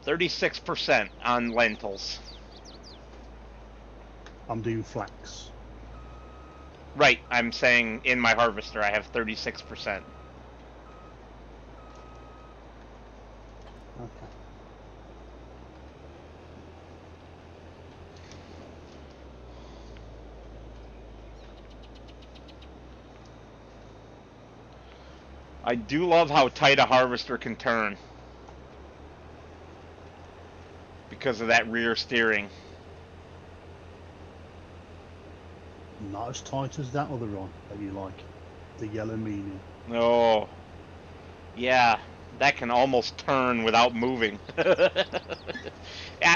36% on lentils. I'm doing flax. Right, I'm saying in my harvester I have 36%. Okay. I do love how tight a harvester can turn. Because of that rear steering. Not as tight as that other one that you like. The yellow meaning. Oh. Yeah, that can almost turn without moving.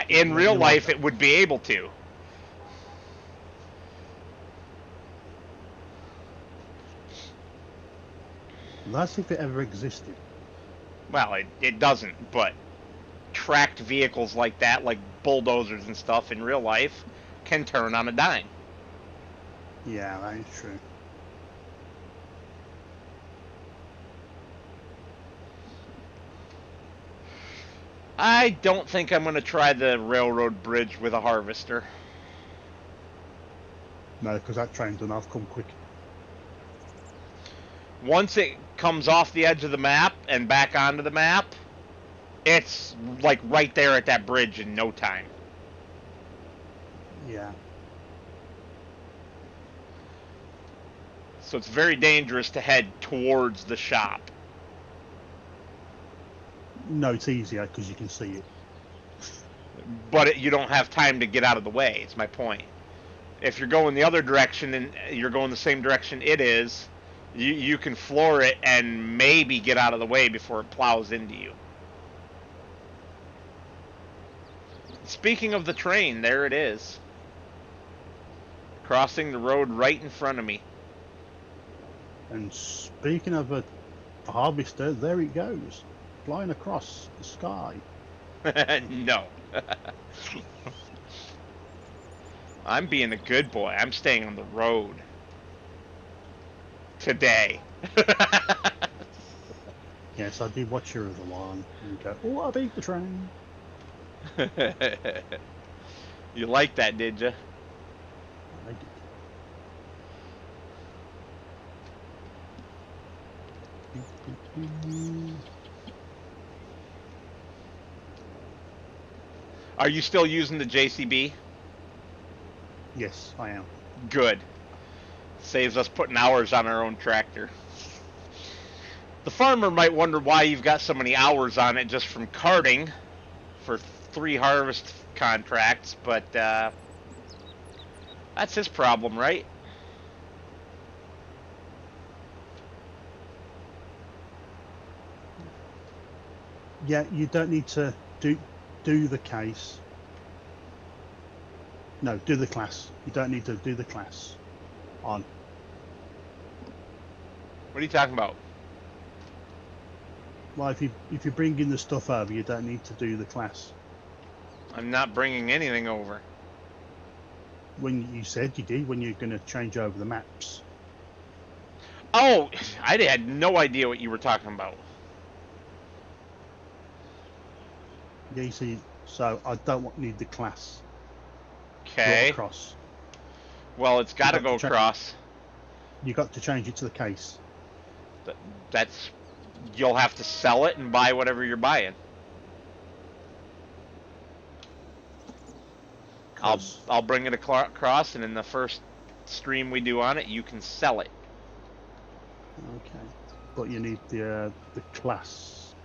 In real life, it would be able to. That's if it ever existed. Well, it doesn't, but tracked vehicles like that, like bulldozers and stuff in real life, can turn on a dime. Yeah, that is true. I don't think I'm going to try the railroad bridge with a harvester. No, because that train doesn't have come quick. Once it comes off the edge of the map and back onto the map, it's like right there at that bridge in no time. Yeah. So it's very dangerous to head towards the shop. No, it's easier because you can see it. But you don't have time to get out of the way, it's my point. If you're going the other direction and you're going the same direction it is, you can floor it and maybe get out of the way before it plows into you. Speaking of the train, there it is. Crossing the road right in front of me. And speaking of a harvester, there it goes. Flying across the sky. No. I'm being a good boy. I'm staying on the road. Today. Yes, I did watch your other one. And go, oh, I beat the train. You liked that, did you? I did. Are you still using the JCB? Yes, I am. Good. Saves us putting hours on our own tractor. The farmer might wonder why you've got so many hours on it just from carting for 3 harvest contracts, but that's his problem, right? Yeah, you don't need to do the case. No, do the class. You don't need to do the class on. What are you talking about? Well, if you bring in the stuff over, you don't need to do the class. I'm not bringing anything over. When you said you did, when you're going to change over the maps. Oh, I had no idea what you were talking about. Yeah, you see, so I don't need the class. Go Okay. across. Well, it's got to go across. You got to change it to the case. That's... You'll have to sell it and buy whatever you're buying. I'll bring it across, and in the first stream we do on it, you can sell it. Okay, but you need the class,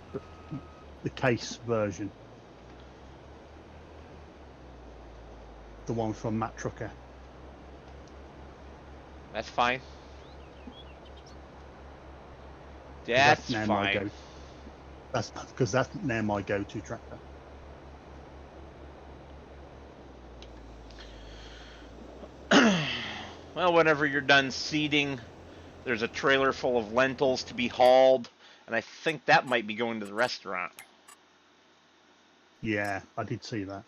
the case version, the one from Matt Trucker. That's fine. That's fine. That's because that's now my go-to tractor. Well, whenever you're done seeding, there's a trailer full of lentils to be hauled, and I think that might be going to the restaurant. Yeah, I did see that.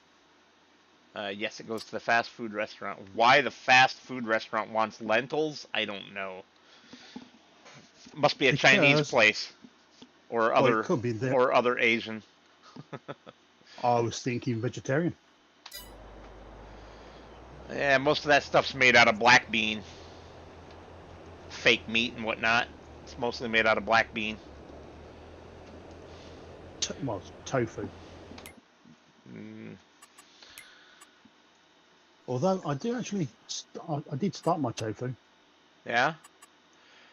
Yes, it goes to the fast food restaurant. Why the fast food restaurant wants lentils, I don't know. Must be a Chinese place, or other, could be there. or other Asian. I was thinking vegetarian. Yeah, most of that stuff's made out of black bean. Fake meat and whatnot. It's mostly made out of black bean. Well, tofu. Although I do actually, I did start my tofu. Yeah?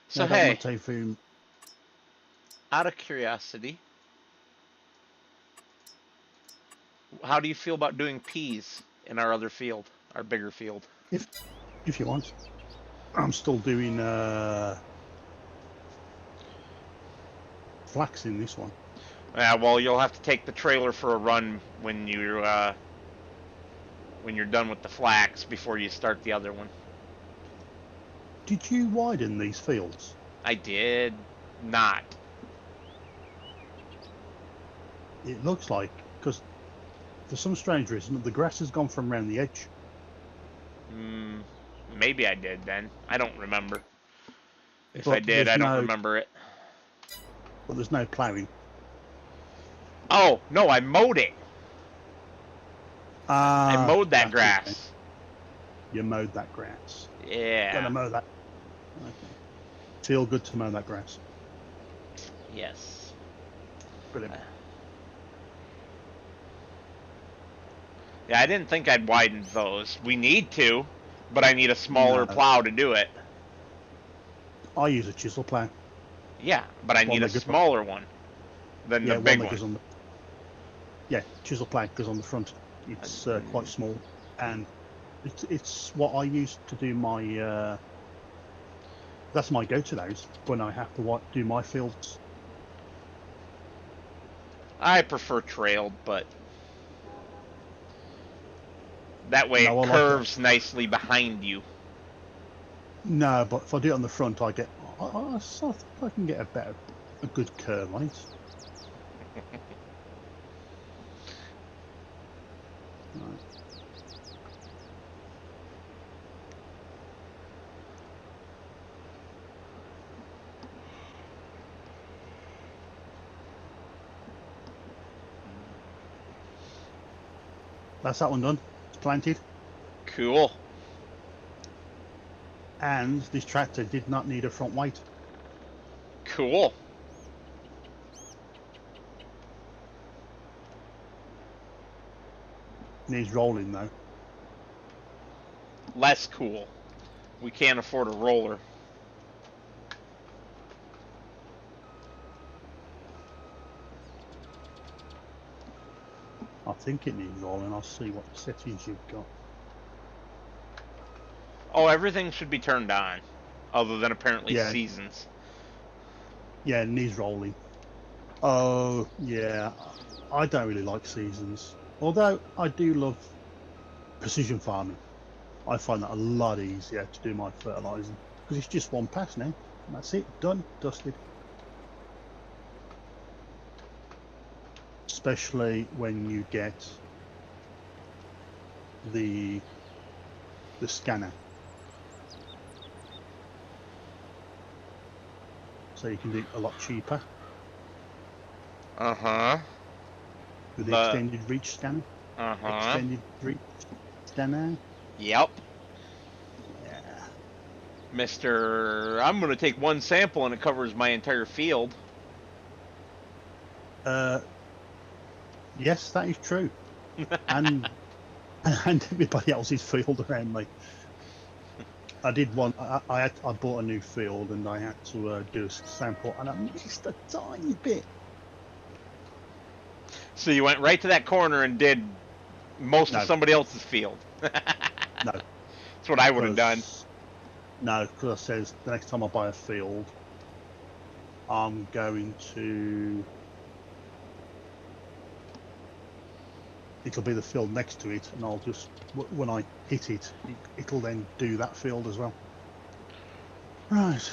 So I got hey, my tofu. Out of curiosity, how do you feel about doing peas in our other field, our bigger field? If you want. I'm still doing flax in this one. Yeah, well, you'll have to take the trailer for a run when you're done with the flax before you start the other one. Did you widen these fields? I did not. It looks like, because for some strange reason, the grass has gone from around the edge. Maybe I did then. I don't remember. If But I did, I don't remember it. But there's no ploughing. Oh, no, I mowed it. I mowed that grass. Okay. You mowed that grass. Yeah. Gotta mow that. Okay. Feel good to mow that grass. Yes. Brilliant. Yeah, I didn't think I'd widen those. We need to, but I need a smaller plow to do it. I use a chisel plow. Yeah, but I need a smaller one than the big one. Yeah, chisel plow goes on the front. It's quite small, and it's what I use to do my. That's my go-to those when I have to do my fields. I prefer trailed, but that way it curves nicely behind you. No, but if I do it on the front, I think I can get a good curve on it. Right. That's that one done. It's planted. Cool. And this tractor did not need a front weight. Cool. Needs rolling though. Less cool. We can't afford a roller. I think it needs rolling. I'll see what settings you've got. Oh, everything should be turned on, other than apparently seasons. Yeah, it needs rolling. Oh, yeah. I don't really like seasons. Although I do love precision farming. I find that a lot easier to do my fertilising. Because it's just one pass now. And that's it. Done. Dusted. Especially when you get the scanner, so you can do it a lot cheaper Uh-huh. with the extended reach scanner. Uh-huh. Extended reach scanner. Yep. Yeah. I'm going to take one sample and it covers my entire field. Yes, that is true. And everybody else's field around me. I did one. I bought a new field and I had to do a sample, and I missed a tiny bit. So you went right to that corner and did most No. of somebody else's field. No. That's what I would have done. No, because I says the next time I buy a field, I'm going to. It'll be the field next to it, and I'll just when I hit it, it'll then do that field as well. Right.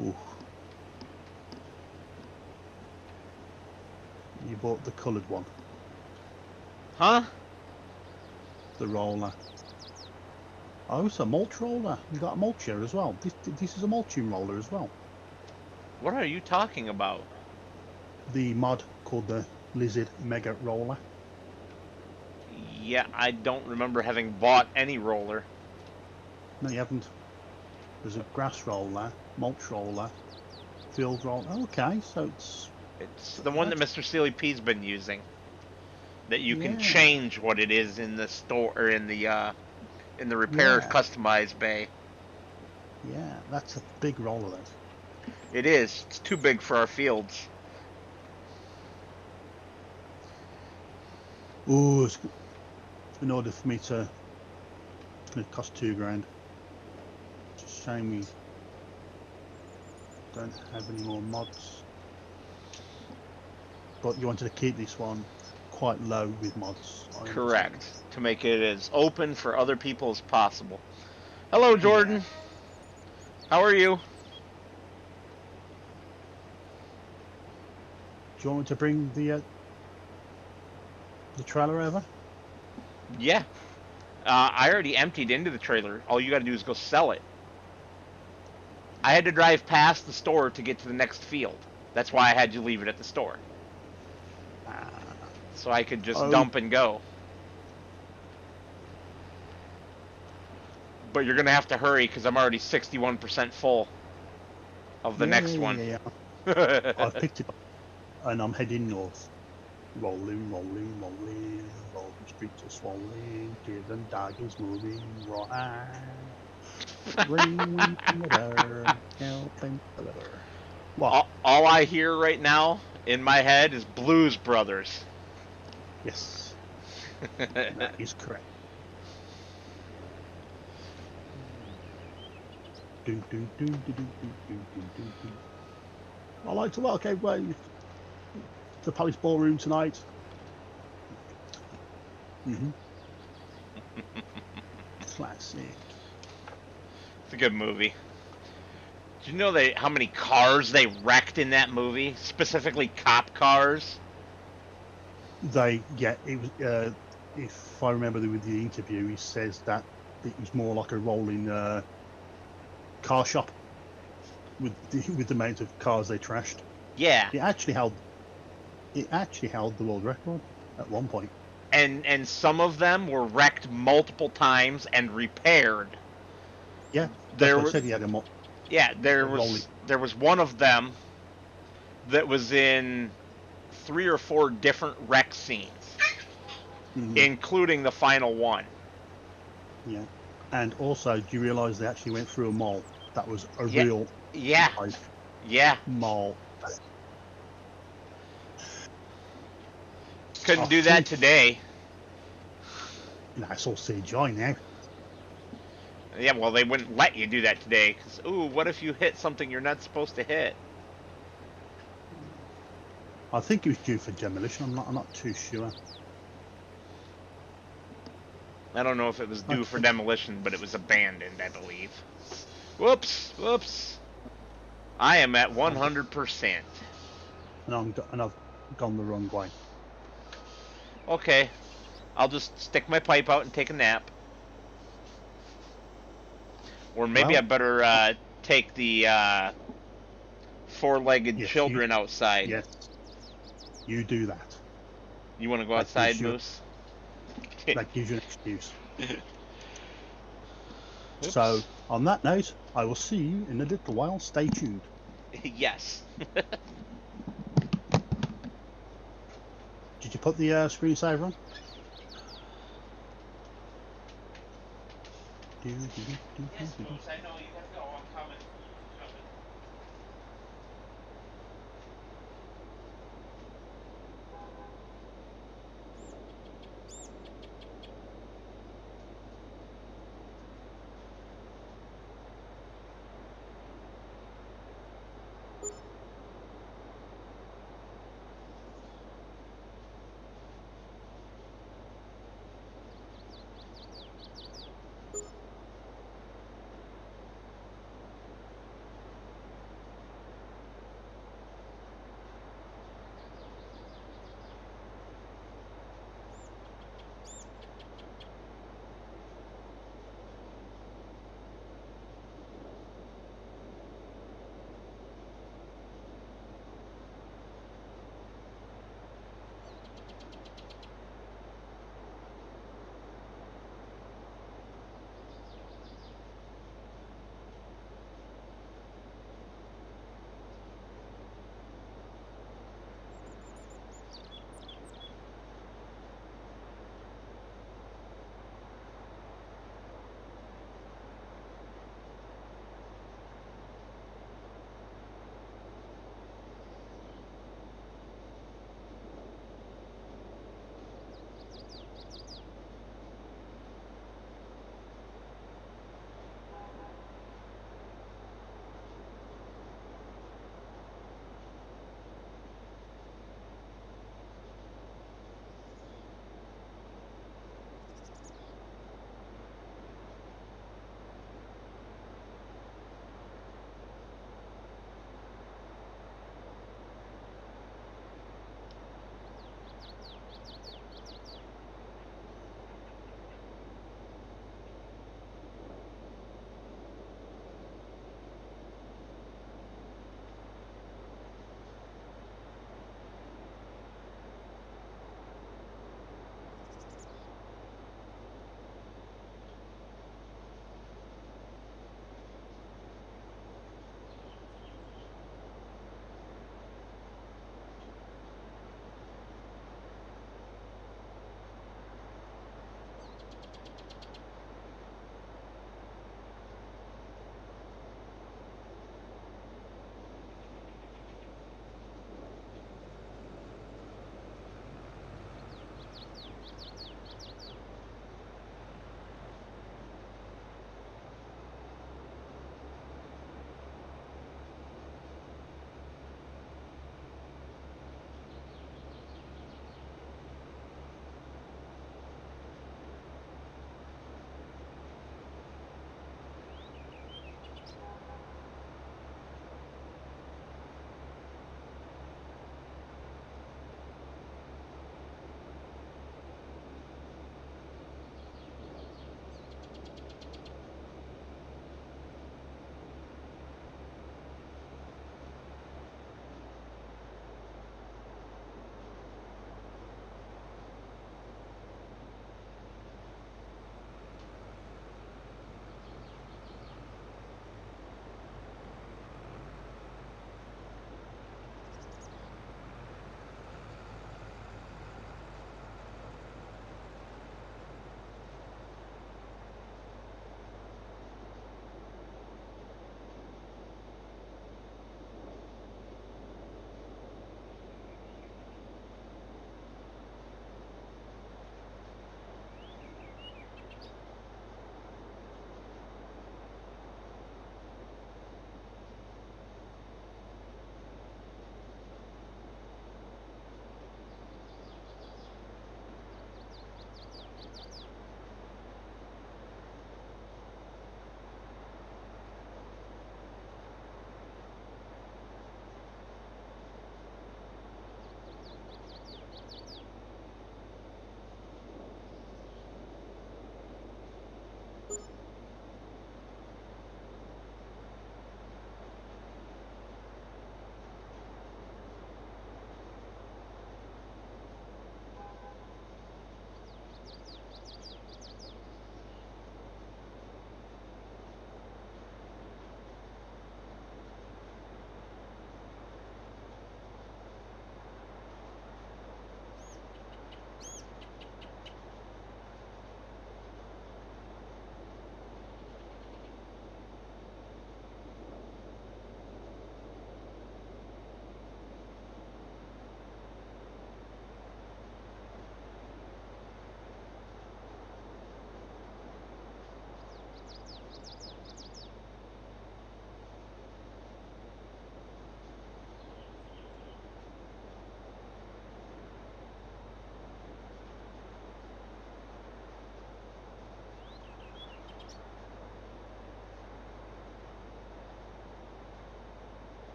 Ooh. You bought the coloured one. Huh? The roller. Oh, it's a mulch roller. You got a mulcher as well. This is a mulching roller as well. What are you talking about? The mod called the Lizard Mega Roller. Yeah, I don't remember having bought any roller. No, you haven't. There's a grass roller, mulch roller, field roller. Okay, so It's the one that Mr. Sealy P's been using. That you can Yeah. change what it is in the store or in the repair customized bay. Yeah, that's a big roller, that. It is. It's too big for our fields. Ooh, in order for me to, it's going to cost $2,000. It's a shame we don't have any more mods. But you wanted to keep this one quite low with mods. Correct. To make it as open for other people as possible. Hello, Jordan. Yeah. How are you? Do you want me to bring the trailer over? Yeah. I already emptied into the trailer. All you got to do is go sell it. I had to drive past the store to get to the next field. That's why I had to leave it at the store. So I could just dump and go. But you're going to have to hurry because I'm already 61% full of the next one. Yeah. I've picked it up and I'm heading north. Rolling, rolling, rolling, rolling, streets are swollen, kids and daggers moving right. What? All I hear right now in my head is Blues Brothers. Yes, that is correct. I'd like to welcome everybody to the Palace Ballroom tonight. Classic. It's a good movie. Do you know how many cars they wrecked in that movie? Specifically cop cars? It was, if I remember with the interview, he says that it was more like a rolling car shop with the amount of cars they trashed. Yeah. It actually held the world record at one point. And some of them were wrecked multiple times and repaired. Yeah. There was one of them that was in 3 or 4 different wreck scenes, including the final one. Yeah. And also, do you realise they actually went through a mall? That was a real mall. Couldn't do that today. No, it's all CGI now. Yeah, well, they wouldn't let you do that today. Because, ooh, what if you hit something you're not supposed to hit? I think it was due for demolition. I'm not too sure. I don't know if it was due for demolition, but it was abandoned, I believe. Whoops. I am at 100%. And I've gone the wrong way. Okay, I'll just stick my pipe out and take a nap. Or maybe I Well, better take the four-legged yes, you, children outside. yes, you do that. You want to go That gives outside, you Moose? that gives you an excuse. So, Oops. on that note, I will see you in a little while. Stay tuned. Yes. Did you put the screensaver on? Yes, Moose, I know. You gotta go. I'm coming. Coming.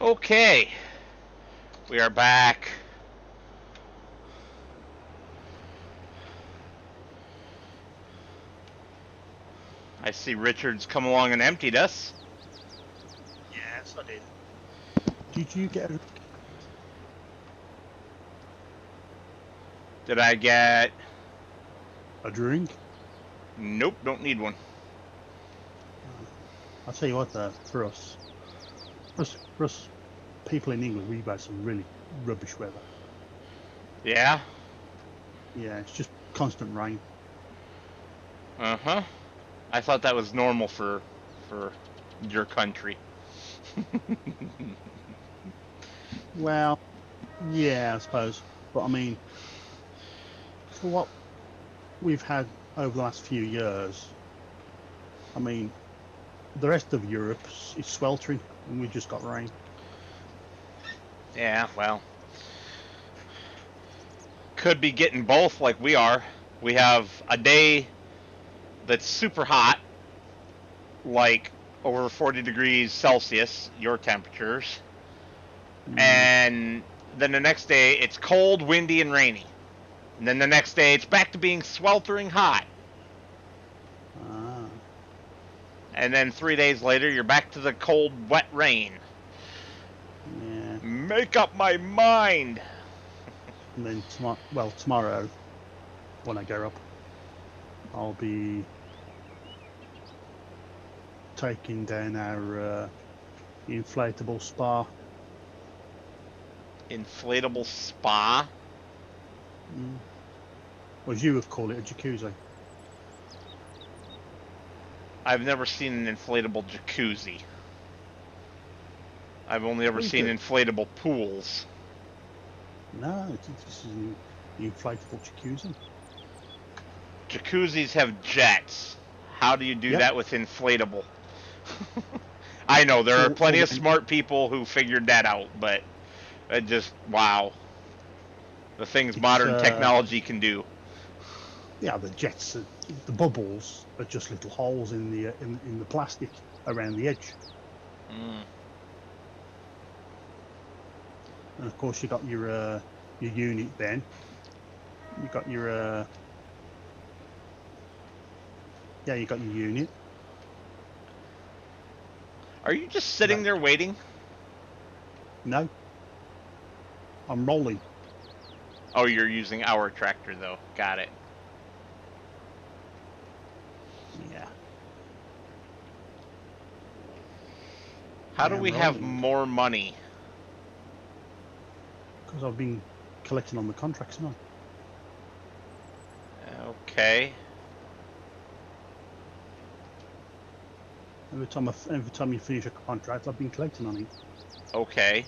Okay, we are back. I see Richard's come along and emptied us. Yes, I did. Did you get a... Did I get... drink? Nope, don't need one. I'll tell you what, though, for us people in England, we've had some really rubbish weather. Yeah? Yeah, it's just constant rain. Uh-huh. I thought that was normal for your country. Well, yeah, I suppose. But I mean, for what we've had over the last few years, I mean, the rest of Europe is sweltering, and we just got rain. Yeah, well, could be getting both like we are. We have a day that's super hot, like over 40 degrees Celsius, your temperatures, and then the next day it's cold, windy, and rainy. And then the next day it's back to being sweltering hot. And then 3 days later you're back to the cold, wet rain. Yeah. Make up my mind. And then tomorrow, when I go up, I'll be taking down our inflatable spa. Inflatable spa? Or as you would call it, a jacuzzi. I've never seen an inflatable jacuzzi. I've only ever seen inflatable pools. No, this is an inflatable jacuzzi. Jacuzzis have jets. How do you do Yep. that with inflatable? I know, there are plenty of smart people who figured that out, but it just, wow. The things modern technology can do. Yeah, the jets, the bubbles are just little holes in the plastic around the edge. And of course, you got your unit. Then you got your you got your unit. Are you just sitting there waiting? No, I'm rolling. Oh, you're using our tractor though. Got it. Yeah. How do we have more money? Because I've been collecting on the contracts now. Okay. Every time you finish a contract, I've been collecting on it. Okay.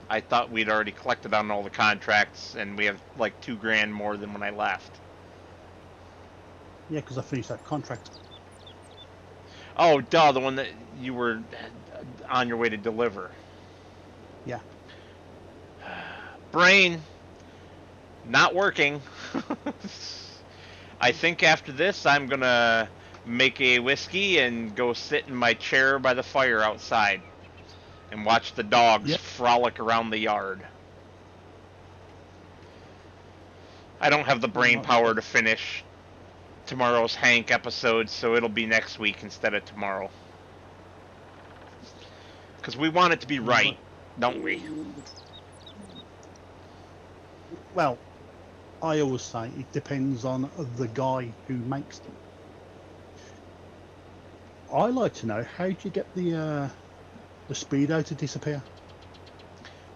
I thought we'd already collected on all the contracts, and we have like $2,000 more than when I left. Yeah, because I finished that contract. Oh, duh, the one that you were on your way to deliver. Yeah. Brain, not working. I think after this, I'm gonna make a whiskey and go sit in my chair by the fire outside and watch the dogs frolic around the yard. I don't have the brain power to finish tomorrow's Hank episode, so it'll be next week instead of tomorrow. Because we want it to be right, don't we? Well, I always say it depends on the guy who makes them. I like to know, how do you get the speedo to disappear?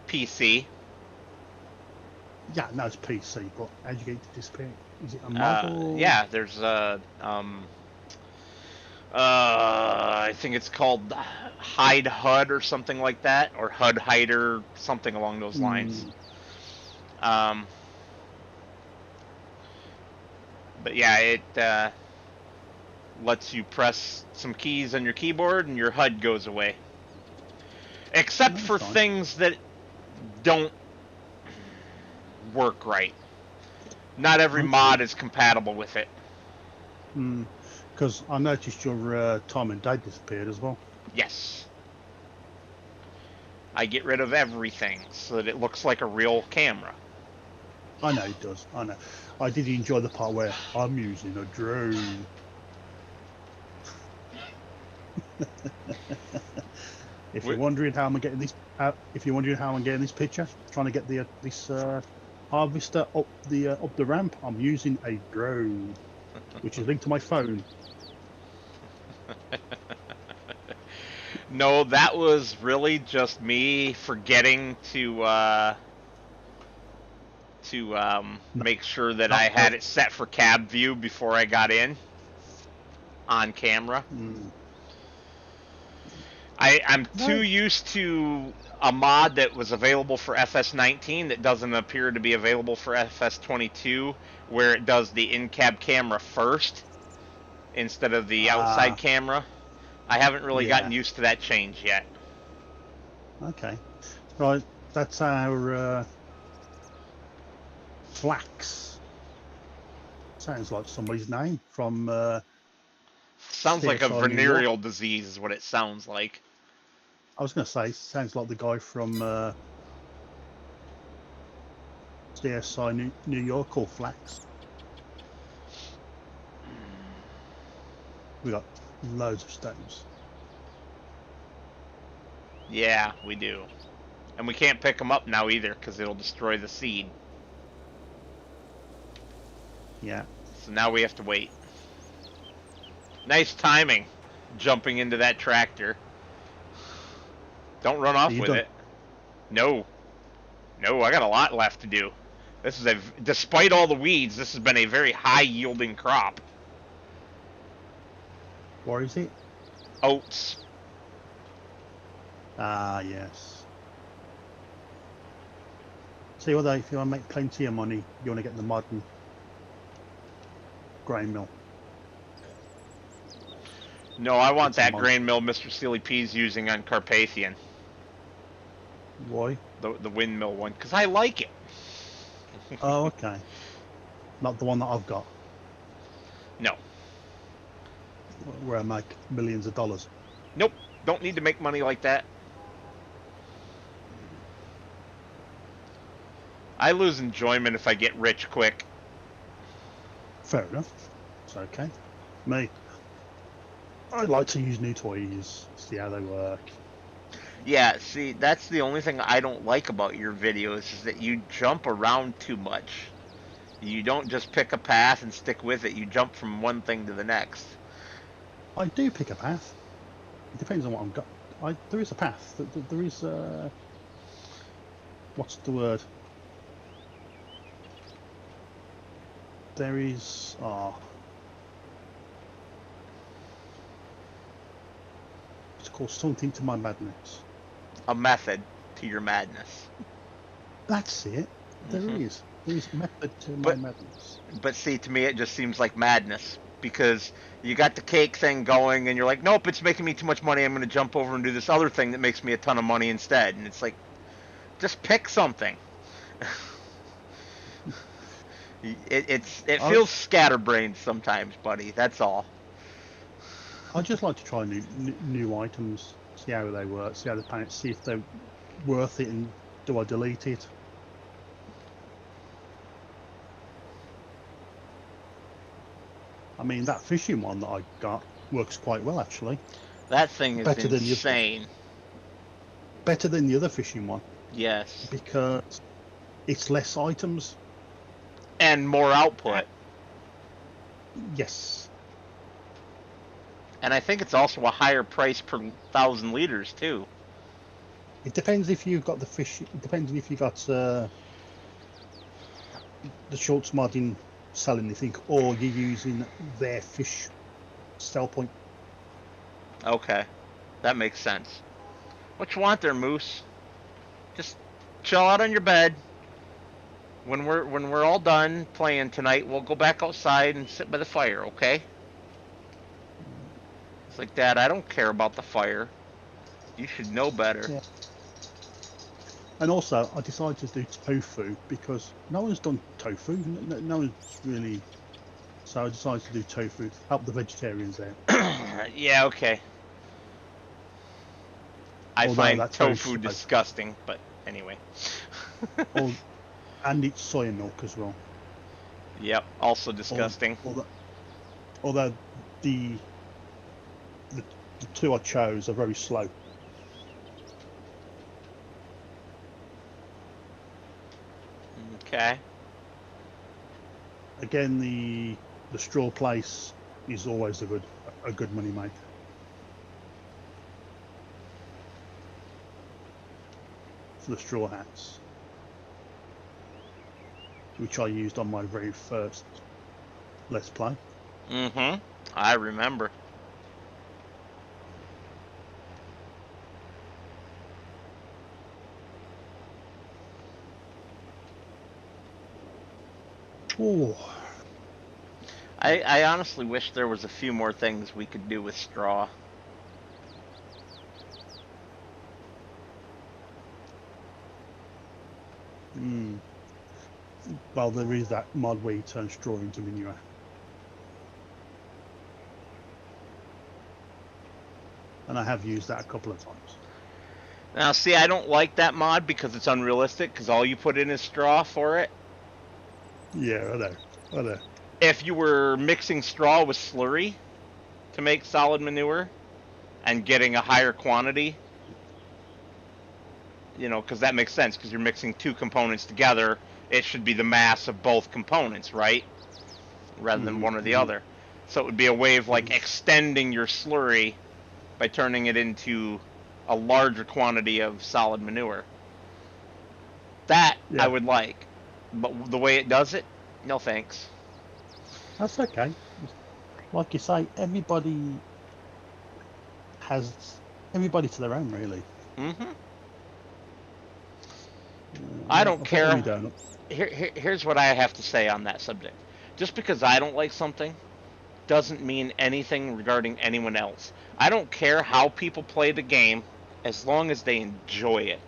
PC. Yeah, no, it's PC, but how do you get it to disappear? Is it a model? Yeah, there's I think it's called Hide HUD or something like that, or HUD Hider, something along those lines. But yeah, it lets you press some keys on your keyboard and your HUD goes away. Except for things that don't work right. Not every mod is compatible with it. Because I noticed your time and date disappeared as well. Yes. I get rid of everything so that it looks like a real camera. I know it does. I know. I did enjoy the part where I'm using a drone. If you're wondering how I'm getting this, picture, trying to get this harvester up the ramp, I'm using a drone, which is linked to my phone. No, that was really just me forgetting to make sure that I had it set for cab view before I got in on camera. I'm too used to a mod that was available for FS19 that doesn't appear to be available for FS22, where it does the in-cab camera first instead of the outside camera. I haven't really gotten used to that change yet. Okay. Right, that's our Flax. Sounds like somebody's name from sounds like a CSI venereal disease is what it sounds like. I was going to say, sounds like the guy from CSI New York called Flax. We got loads of stones. Yeah, we do. And we can't pick them up now either because it'll destroy the seed. Yeah. So now we have to wait. Nice timing, jumping into that tractor. Don't run off with it. No. No, I got a lot left to do. This is despite all the weeds, this has been a very high yielding crop. What is it? Oats. Ah, yes. See what if you want to make plenty of money, you want to get the modern grain mill. No, I want that grain mill Mr. Silly P's using on Carpathian. Why? The windmill one, because I like it. Oh, okay. Not the one that I've got. No. Where I make millions of dollars. Nope. Don't need to make money like that. I lose enjoyment if I get rich quick. Fair enough. It's okay. Me, I like to use new toys, see how they work. Yeah, see, that's the only thing I don't like about your videos is that you jump around too much. You don't just pick a path and stick with it. You jump from one thing to the next. I do pick a path. It depends on what I've got. There is a path. There is what's the word? There is it's called something to my madness. A method to your madness. That's it. There is a method to my madness. But see, to me, it just seems like madness because you got the cake thing going, and you're like, nope, it's making me too much money. I'm going to jump over and do this other thing that makes me a ton of money instead. And it's like, just pick something. It feels scatterbrained sometimes, buddy. That's all. I just like to try new items, see how they work, see how they pan it, see if they're worth it, and do I delete it? I mean, that fishing one that I got works quite well, actually. That thing is insane. Better than the other fishing one. Yes. Because it's less items. And more output. Yes. And I think it's also a higher price per 1,000 liters, too. It depends if you've got the fish. It depends if you've got the Schultz modding selling anything, or you're using their fish sell point. Okay. That makes sense. What you want there, Moose? Just chill out on your bed. When we're all done playing tonight, we'll go back outside and sit by the fire, okay? It's like, Dad, I don't care about the fire. You should know better. Yeah. And also, I decided to do tofu because no one's done tofu. No one's really So I decided to do tofu to help the vegetarians out. Yeah, okay. I Although find that's very tofu slow. disgusting, but anyway. And it's soya milk as well. Yep, also disgusting. Although the, the the two I chose are very slow. Okay. Again, the straw place is always a good money maker. For the straw hats, which I used on my very first Let's Play. Mm-hmm. I remember. Oh, I honestly wish there was a few more things we could do with straw. well, there is that mod where you turn straw into manure. And I have used that a couple of times. Now, see, I don't like that mod because it's unrealistic, because all you put in is straw for it. Yeah, I know. If you were mixing straw with slurry to make solid manure and getting a higher quantity, you know, because that makes sense, because you're mixing two components together, it should be the mass of both components, right? Rather than one or the other. So it would be a way of, like, extending your slurry by turning it into a larger quantity of solid manure. That I would like. But the way it does it, no thanks. That's okay. Like you say, everybody to their own, really. Mm-hmm. I don't care. Here's what I have to say on that subject. Just because I don't like something doesn't mean anything regarding anyone else. I don't care how people play the game as long as they enjoy it.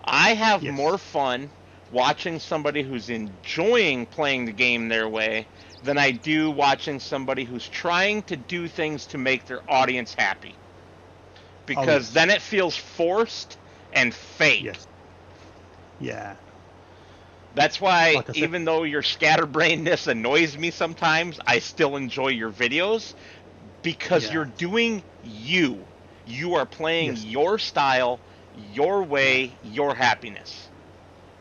I have more fun watching somebody who's enjoying playing the game their way than I do watching somebody who's trying to do things to make their audience happy. Because then it feels forced and fake. Yes. Yeah. That's why, like even though your scatterbrainedness annoys me sometimes, I still enjoy your videos because you're doing you. You are playing your style, your way, your happiness.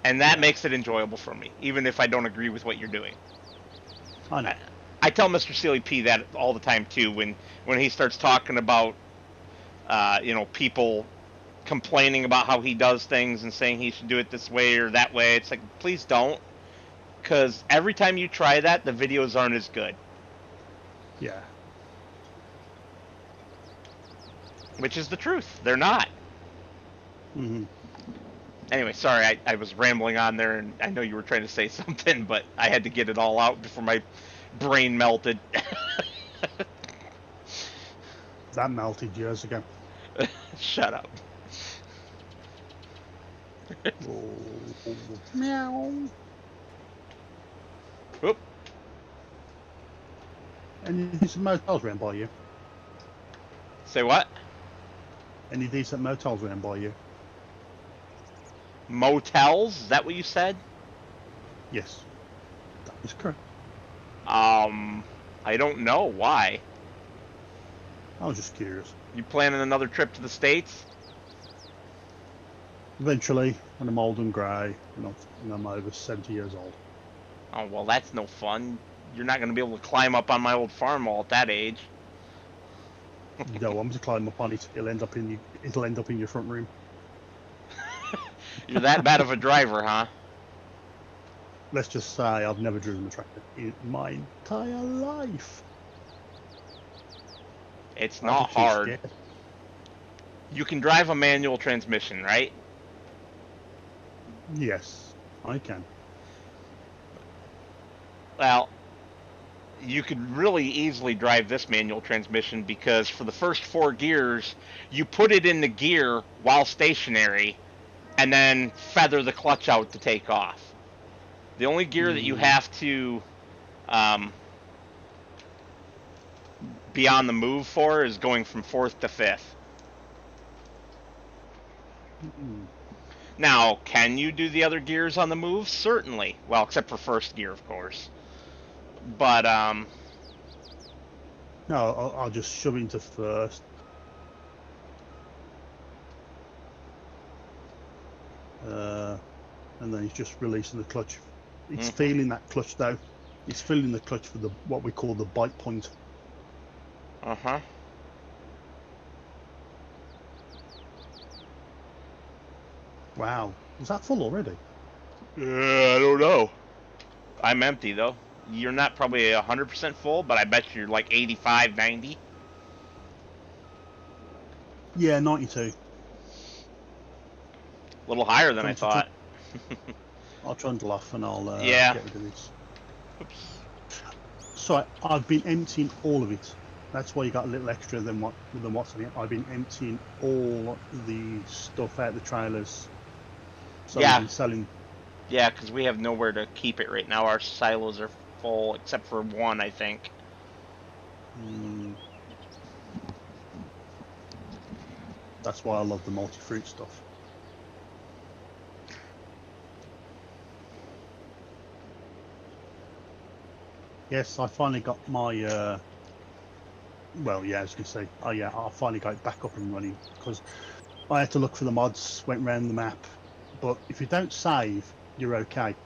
And that makes it enjoyable for me, even if I don't agree with what you're doing. I know. I tell Mr. Silly P that all the time, too, when he starts talking about, people complaining about how he does things and saying he should do it this way or that way. It's like, please don't. Because every time you try that, the videos aren't as good. Yeah. Which is the truth. They're not. Mm-hmm. Anyway, sorry, I was rambling on there, and I know you were trying to say something, but I had to get it all out before my brain melted. That melted years ago. Shut up. Meow. Oop. Any decent motels around by you? Say what? Any decent motels around by you? Motels? Is that what you said? Yes. That is correct. I don't know. Why? I was just curious. You planning another trip to the States? Eventually, when I'm old and grey, and I'm over 70 years old. Oh, well, that's no fun. You're not going to be able to climb up on my old farm wall at that age. You don't want me to climb up on it. It'll end up in your front room. You're that bad of a driver, huh? Let's just say I've never driven a tractor in my entire life. It's not hard. You can drive a manual transmission, right? Yes, I can. Well, you could really easily drive this manual transmission because for the first 4 gears, you put it in the gear while stationary and then feather the clutch out to take off. The only gear that you have to be on the move for is going from 4th to 5th. Mm-mm. Now, can you do the other gears on the move? Certainly. Well, except for first gear, of course. But, No, I'll just shove into first. And then he's just releasing the clutch. It's feeling that clutch though. It's feeling the clutch for the what we call the bite point. uh-huh. Wow, is that full already? I don't know. I'm empty, though. You're not probably 100% full, but I bet you're like 85, 90. Yeah, 92. A little higher than I thought. I'll trundle off and I'll Yeah. get rid of this. Oops. So I've been emptying all of it. That's why you got a little extra than what's in it. I've been emptying all the stuff out of the trailers. So Yeah. I've been selling. Yeah, because we have nowhere to keep it right now. Our silos are full, except for one, I think. That's why I love the multi-fruit stuff. Yes, I finally got my. Well, yeah, I was going to say, oh yeah, I finally got it back up and running because I had to look for the mods, went around the map, but if you don't save, you're okay.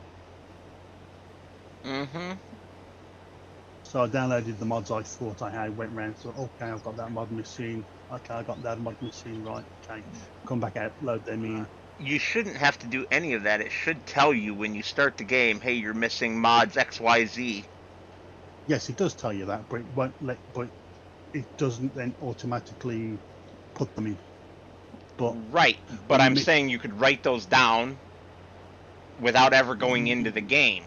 Mm-hmm. So I downloaded the mods I thought I had, went around, thought, okay, I've got that mod missing, okay, I got that mod missing, right, okay, come back out, load them in. You shouldn't have to do any of that. It should tell you when you start the game, hey, you're missing mods XYZ. Yes, it does tell you that, but it won't let, but it doesn't then automatically put them in. But right, but I'm saying you could write those down without ever going into the game.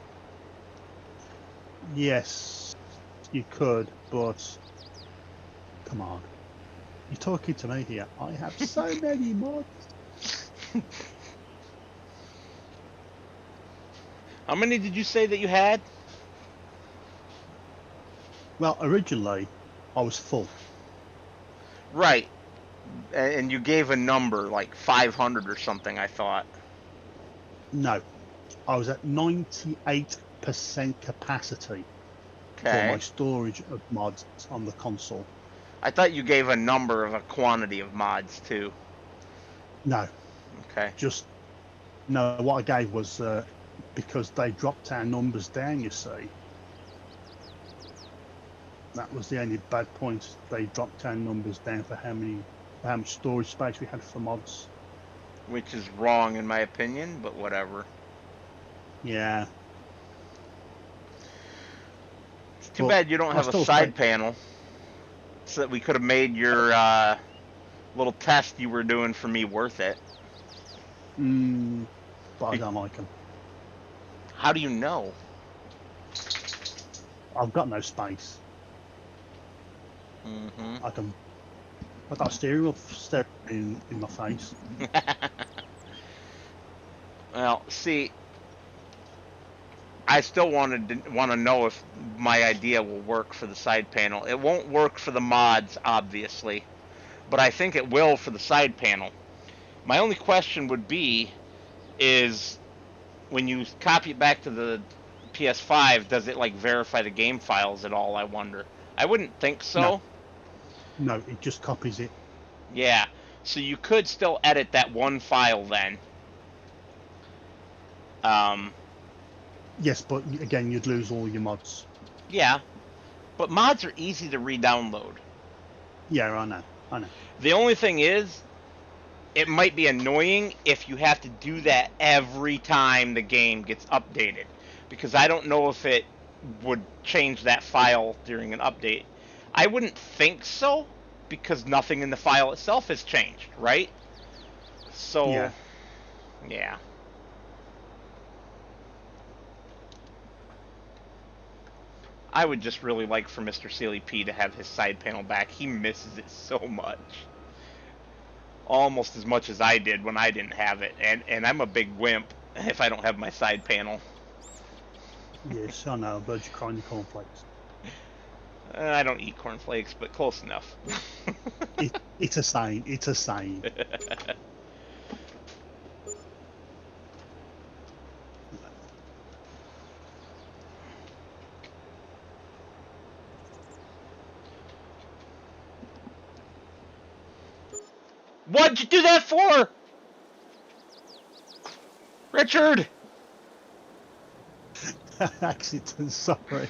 Yes, you could, but come on. You're talking to me here. I have so many mods. How many did you say that you had? Well, originally, I was full. Right. And you gave a number, like 500 or something, I thought. No, I was at 98% capacity for my storage of mods on the console. I thought you gave a number of a quantity of mods, too. No. Okay. No, what I gave was because they dropped our numbers down, you see. That was the only bad point. They dropped our numbers down for how much storage space we had for mods. Which is wrong in my opinion, but whatever. Yeah. Too bad you don't have a side panel, so that we could have made your little test you were doing for me worth it. But I don't like them. How do you know? I've got no space. Mm-hmm. I got a steering wheel staring in my face. Well, see, I still want to know if my idea will work for the side panel. It won't work for the mods, obviously, but I think it will for the side panel. My only question would be, is when you copy it back to the PS5, does it like verify the game files at all? I wonder. I wouldn't think so. No, it just copies it. Yeah, so you could still edit that one file then. Yes, but again, you'd lose all your mods. Yeah, but mods are easy to re-download. Yeah, I know. The only thing is, it might be annoying if you have to do that every time the game gets updated, because I don't know if it would change that file during an update. I wouldn't think so, because nothing in the file itself has changed, right? So, yeah. I would just really like for Mr. Sealy P to have his side panel back. He misses it so much. Almost as much as I did when I didn't have it. And I'm a big wimp if I don't have my side panel. Yes, I know. But you're crying your cornflakes. I don't eat cornflakes, but close enough. It's a saying. It's a saying. What'd you do that for? Richard! Accident, sorry.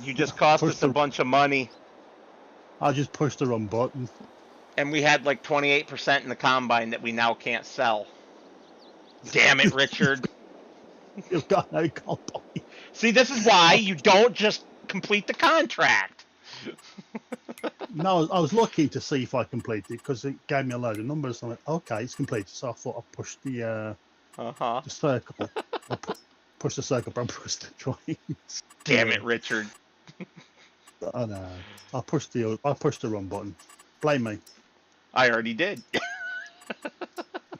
You just cost us a bunch of money. I just pushed the wrong button. And we had like 28% in the combine that we now can't sell. Damn it, Richard. You've got no combine. See, this is why you don't just complete the contract. No, I was looking to see if I completed it because it gave me a load of numbers. I'm like, okay, it's completed. So I thought I'd push the circle. I push the circle, but I pushed the joints. Damn it, Richard. I know. I pushed the wrong button. Blame me. I already did.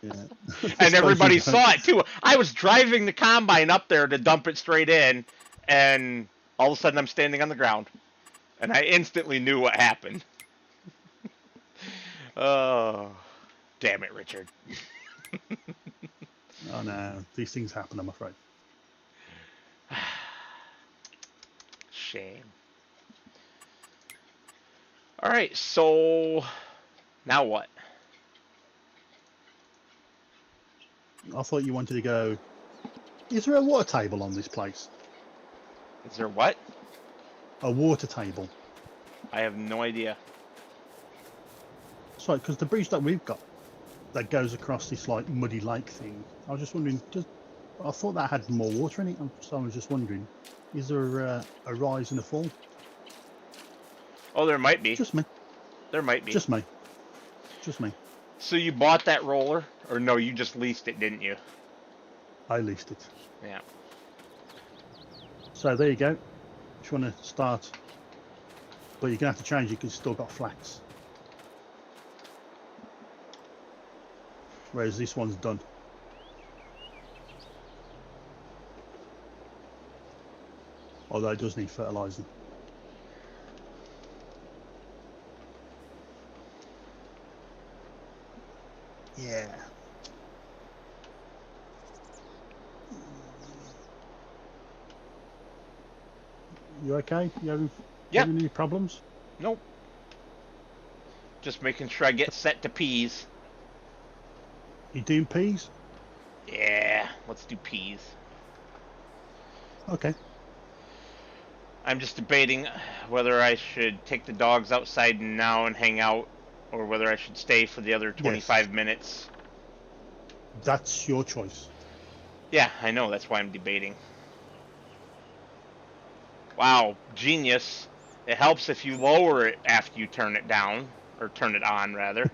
Yeah. And everybody saw it too. I was driving the combine up there to dump it straight in, and all of a sudden I'm standing on the ground. And I instantly knew what happened. Oh, damn it, Richard. Oh no, these things happen, I'm afraid. Shame. Alright, so now what? I thought you wanted to go. Is there a water table on this place? Is there what? A water table. I have no idea. Sorry, because the bridge that we've got that goes across this like muddy lake thing. I was just wondering. I thought that had more water in it, so I was just wondering, is there a rise and a fall? Oh, there might be. Just me. There might be. Just me. Just me. So you bought that roller? Or no, you just leased it, didn't you? I leased it. Yeah. So there you go. If you want to start, but you're gonna have to change it because it's still got flax. Whereas this one's done. Although it does need fertilising. Yeah. You okay? You having any problems? Nope. Just making sure I get set to peas. You doing peas? Yeah, let's do peas. Okay. I'm just debating whether I should take the dogs outside now and hang out, or whether I should stay for the other 25 minutes. That's your choice. Yeah, I know, that's why I'm debating. Wow, genius. It helps if you lower it after you turn it down, or turn it on, rather.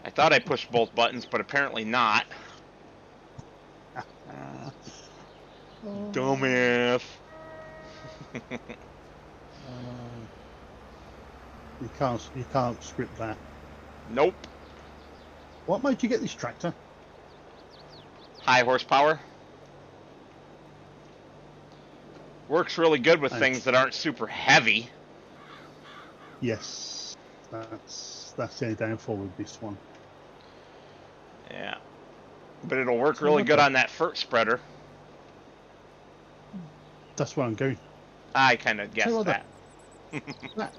I thought I pushed both buttons, but apparently not. Dumbass. You can't script that. Nope. What made you get this tractor? High horsepower. Works really good with things that aren't super heavy. Yes, that's the only downfall with this one. Yeah, but it'll work really good on that FERT spreader. That's where I'm going. I kind of guessed that. That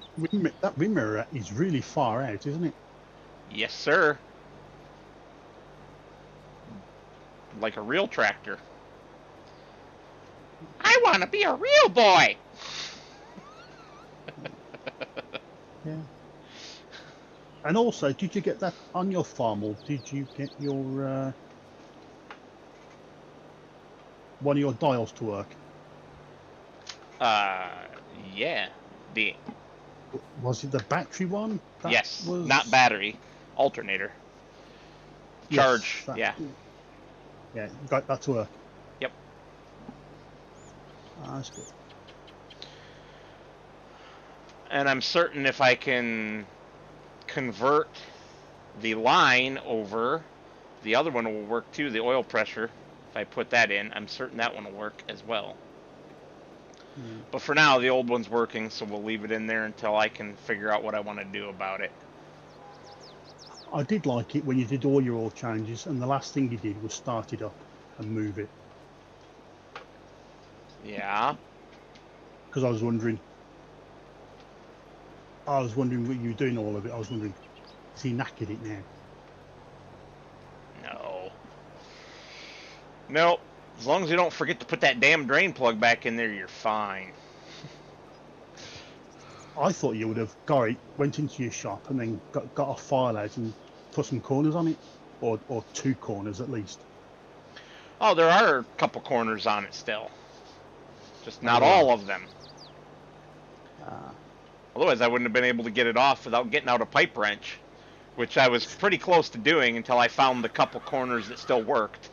wind mirror is really far out, isn't it? Yes, sir. Like a real tractor. I want to be a real boy. Yeah. And also, did you get that on your farm, or did you get your one of your dials to work? Yeah. Was it the battery one? Yes, not battery, alternator. Charge, yes, yeah. Yeah, you got that to work. Yep. That's good. And I'm certain if I can convert the line over, the other one will work too, the oil pressure. If I put that in, I'm certain that one will work as well. Mm. But for now, the old one's working, so we'll leave it in there until I can figure out what I want to do about it. I did like it when you did all your oil changes, and the last thing you did was start it up and move it. Yeah. Because I was wondering what you were doing all of it. I was wondering, has he knackered it now? No. Nope. As long as you don't forget to put that damn drain plug back in there, you're fine. I thought you would have went into your shop and then got a file out and put some corners on it, or 2 corners at least. Oh, there are a couple corners on it still. Just not there all are. of them. Otherwise, I wouldn't have been able to get it off without getting out a pipe wrench, which I was pretty close to doing until I found the couple corners that still worked.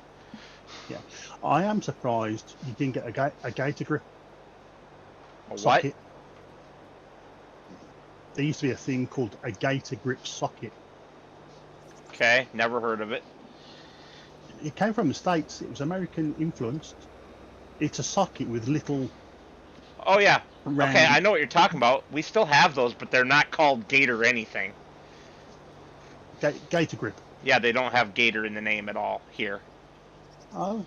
Yeah, I am surprised you didn't get a gator grip A socket. what? There used to be a thing called a gator grip socket. Okay, never heard of it. It came from the States. It was American influenced. It's a socket with little... Oh, yeah. round... Okay, I know what you're talking about. We still have those, but they're not called Gator anything. Gator grip. Yeah, they don't have Gator in the name at all here. Oh,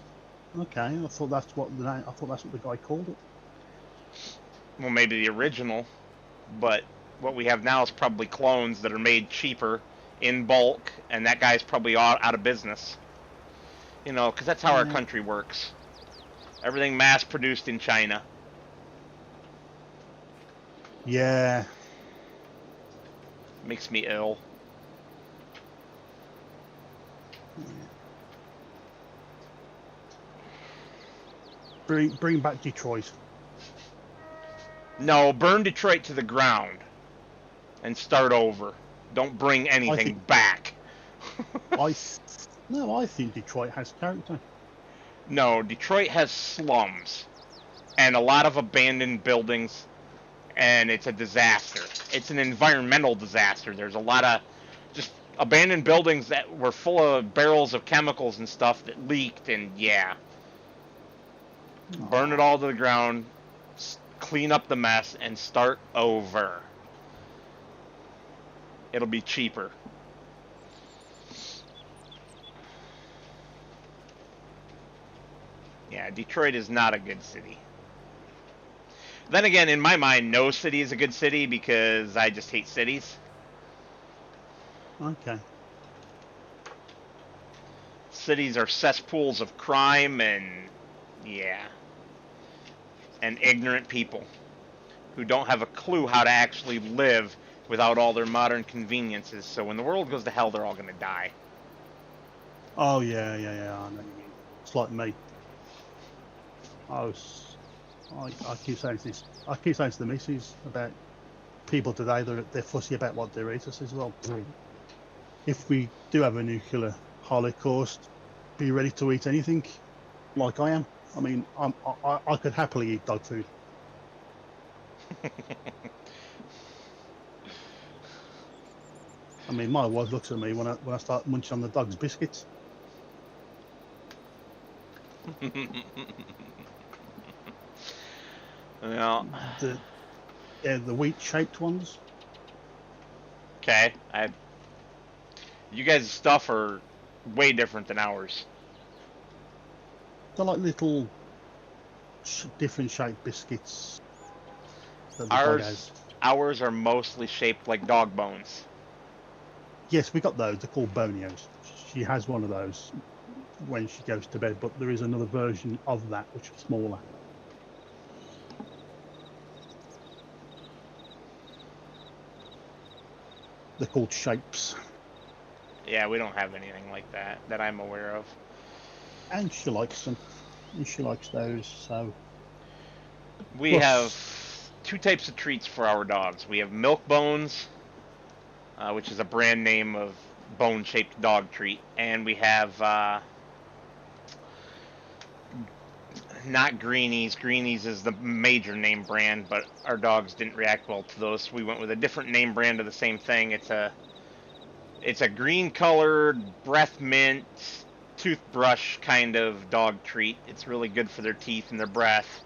okay. I thought that's what the guy called it. Well, maybe the original, but what we have now is probably clones that are made cheaper in bulk, and that guy's probably out of business. You know, because that's how our country works. Everything mass-produced in China. Yeah. Makes me ill. Bring back Detroit. No, burn Detroit to the ground and start over. Don't bring anything back. I think Detroit has character. No, Detroit has slums and a lot of abandoned buildings, and it's a disaster. It's an environmental disaster. There's a lot of just abandoned buildings that were full of barrels of chemicals and stuff that leaked, and yeah. Burn it all to the ground, clean up the mess, and start over. It'll be cheaper. Yeah, Detroit is not a good city. Then again, in my mind, no city is a good city because I just hate cities. Okay. Cities are cesspools of crime and, yeah, and ignorant people who don't have a clue how to actually live without all their modern conveniences. So when the world goes to hell, they're all going to die. Oh, yeah, I know what you mean. It's like me. I keep saying this. I keep saying to the missus about people today. They're fussy about what they eat. I says, well, if we do have a nuclear holocaust, be ready to eat anything, like I am. I mean, I could happily eat dog food. I mean, my wife looks at me when I start munching on the dog's biscuits. Well, the wheat-shaped ones. Okay, you guys' stuff are way different than ours. They're like little different shaped biscuits. Ours are mostly shaped like dog bones. Yes, we got those. They're called bonios. She has one of those when she goes to bed, but there is another version of that which is smaller. They're called shapes. Yeah, we don't have anything like that I'm aware of. And she likes them. And she likes those, so... We have 2 types of treats for our dogs. We have milk bones, which is a brand name of bone-shaped dog treat. And we have, not Greenies. Greenies is the major name brand, but our dogs didn't react well to those, so we went with a different name brand of the same thing. It's a green-colored breath mint toothbrush kind of dog treat. It's really good for their teeth and their breath,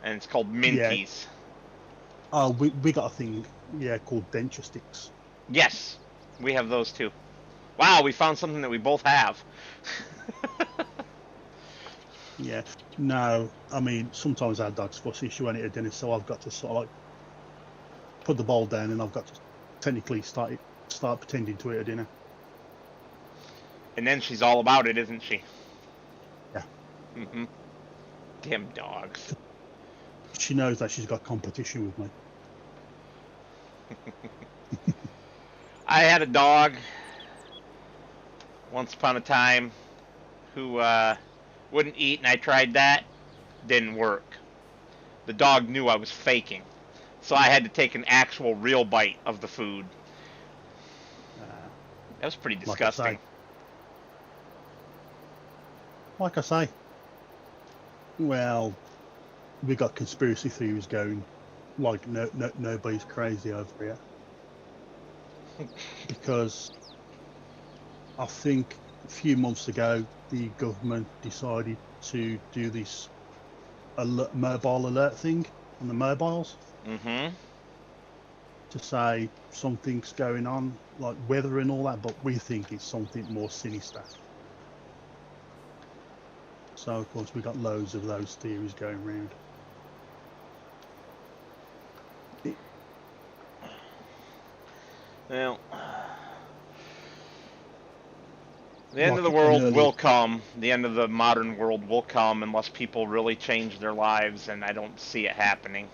and it's called Yeah. Minties. Oh, we got a thing, yeah, called denture sticks. Yes, we have those too. Wow, we found something that we both have. Yeah. No, I mean, sometimes our dog's fussy. She won't eat at dinner, so I've got to sort of like put the bowl down, and I've got to technically start pretending to eat at dinner. And then she's all about it, isn't she? Yeah. Mm-hmm. Damn dogs. She knows that she's got competition with me. I had a dog once upon a time who wouldn't eat, and I tried that. Didn't work. The dog knew I was faking, so I had to take an actual real bite of the food. That was pretty disgusting. Like I say, well, we got conspiracy theories going. Like nobody's crazy over here. Because I think a few months ago the government decided to do this mobile alert thing on the mobiles. Mm-hmm. To say something's going on, like weather and all that, but we think it's something more sinister. So of course we got loads of those theories going around. Well, the end of the world will come. The end of the modern world will come unless people really change their lives, and I don't see it happening.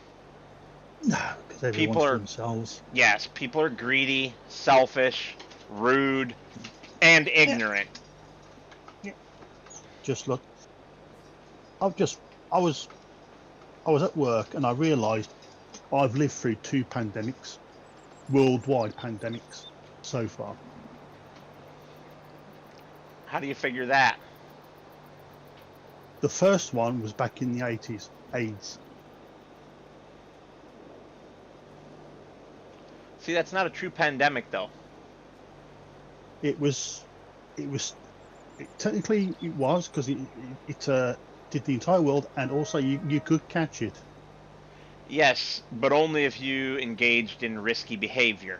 No, because everyone's for themselves. Yes, people are greedy, selfish, rude, and ignorant. Yeah. Just look. I was at work and I realised I've lived through 2 pandemics, worldwide pandemics so far. How do you figure that? The first one was back in the 80s, AIDS. See, that's not a true pandemic, though. Technically it was, because it did the entire world, and also you could catch it. Yes, but only if you engaged in risky behavior.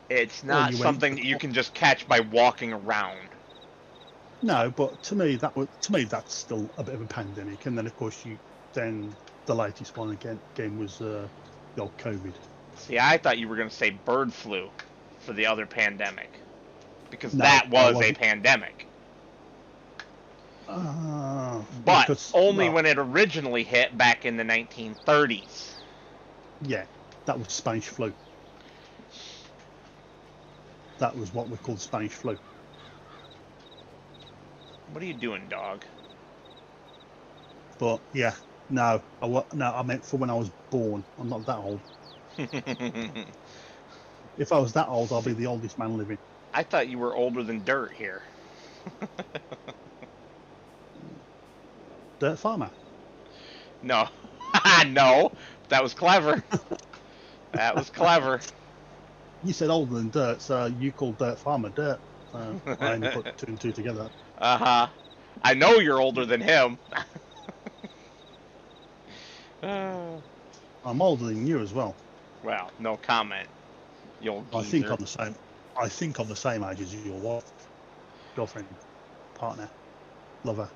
It's not something that you can just catch by walking around. No, but to me that's still a bit of a pandemic. And then of course the latest one again was the old COVID. See, I thought you were going to say bird flu for the other pandemic, because that was a pandemic. But only when it originally hit back in the 1930s. Yeah, that was Spanish flu. That was what we called Spanish flu. What are you doing, dog? But yeah, no, I meant for when I was born. I'm not that old. If I was that old, I'll be the oldest man living. I thought you were older than dirt here. Dirt farmer? No. No, that was clever. That was clever. You said older than dirt, so you called dirt farmer dirt. So I only put 2 and 2 together. Uh-huh. I know you're older than him. I'm older than you as well. Well, no comment. You old geezer. I think I'm the same age as your wife, girlfriend, partner, lover.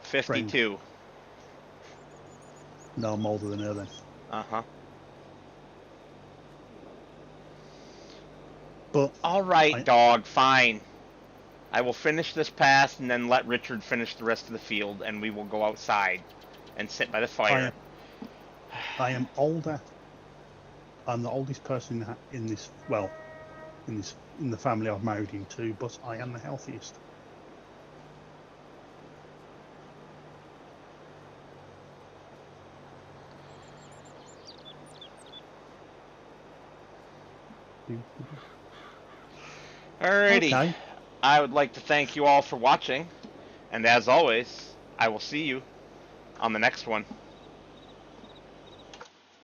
52. Friend. No, I'm older than her then. Uh-huh. But all right, dog, fine. I will finish this pass and then let Richard finish the rest of the field, and we will go outside and sit by the fire. I am older. I'm the oldest person in the family I've married into, but I am the healthiest. Alrighty. Okay. I would like to thank you all for watching, and as always, I will see you on the next one.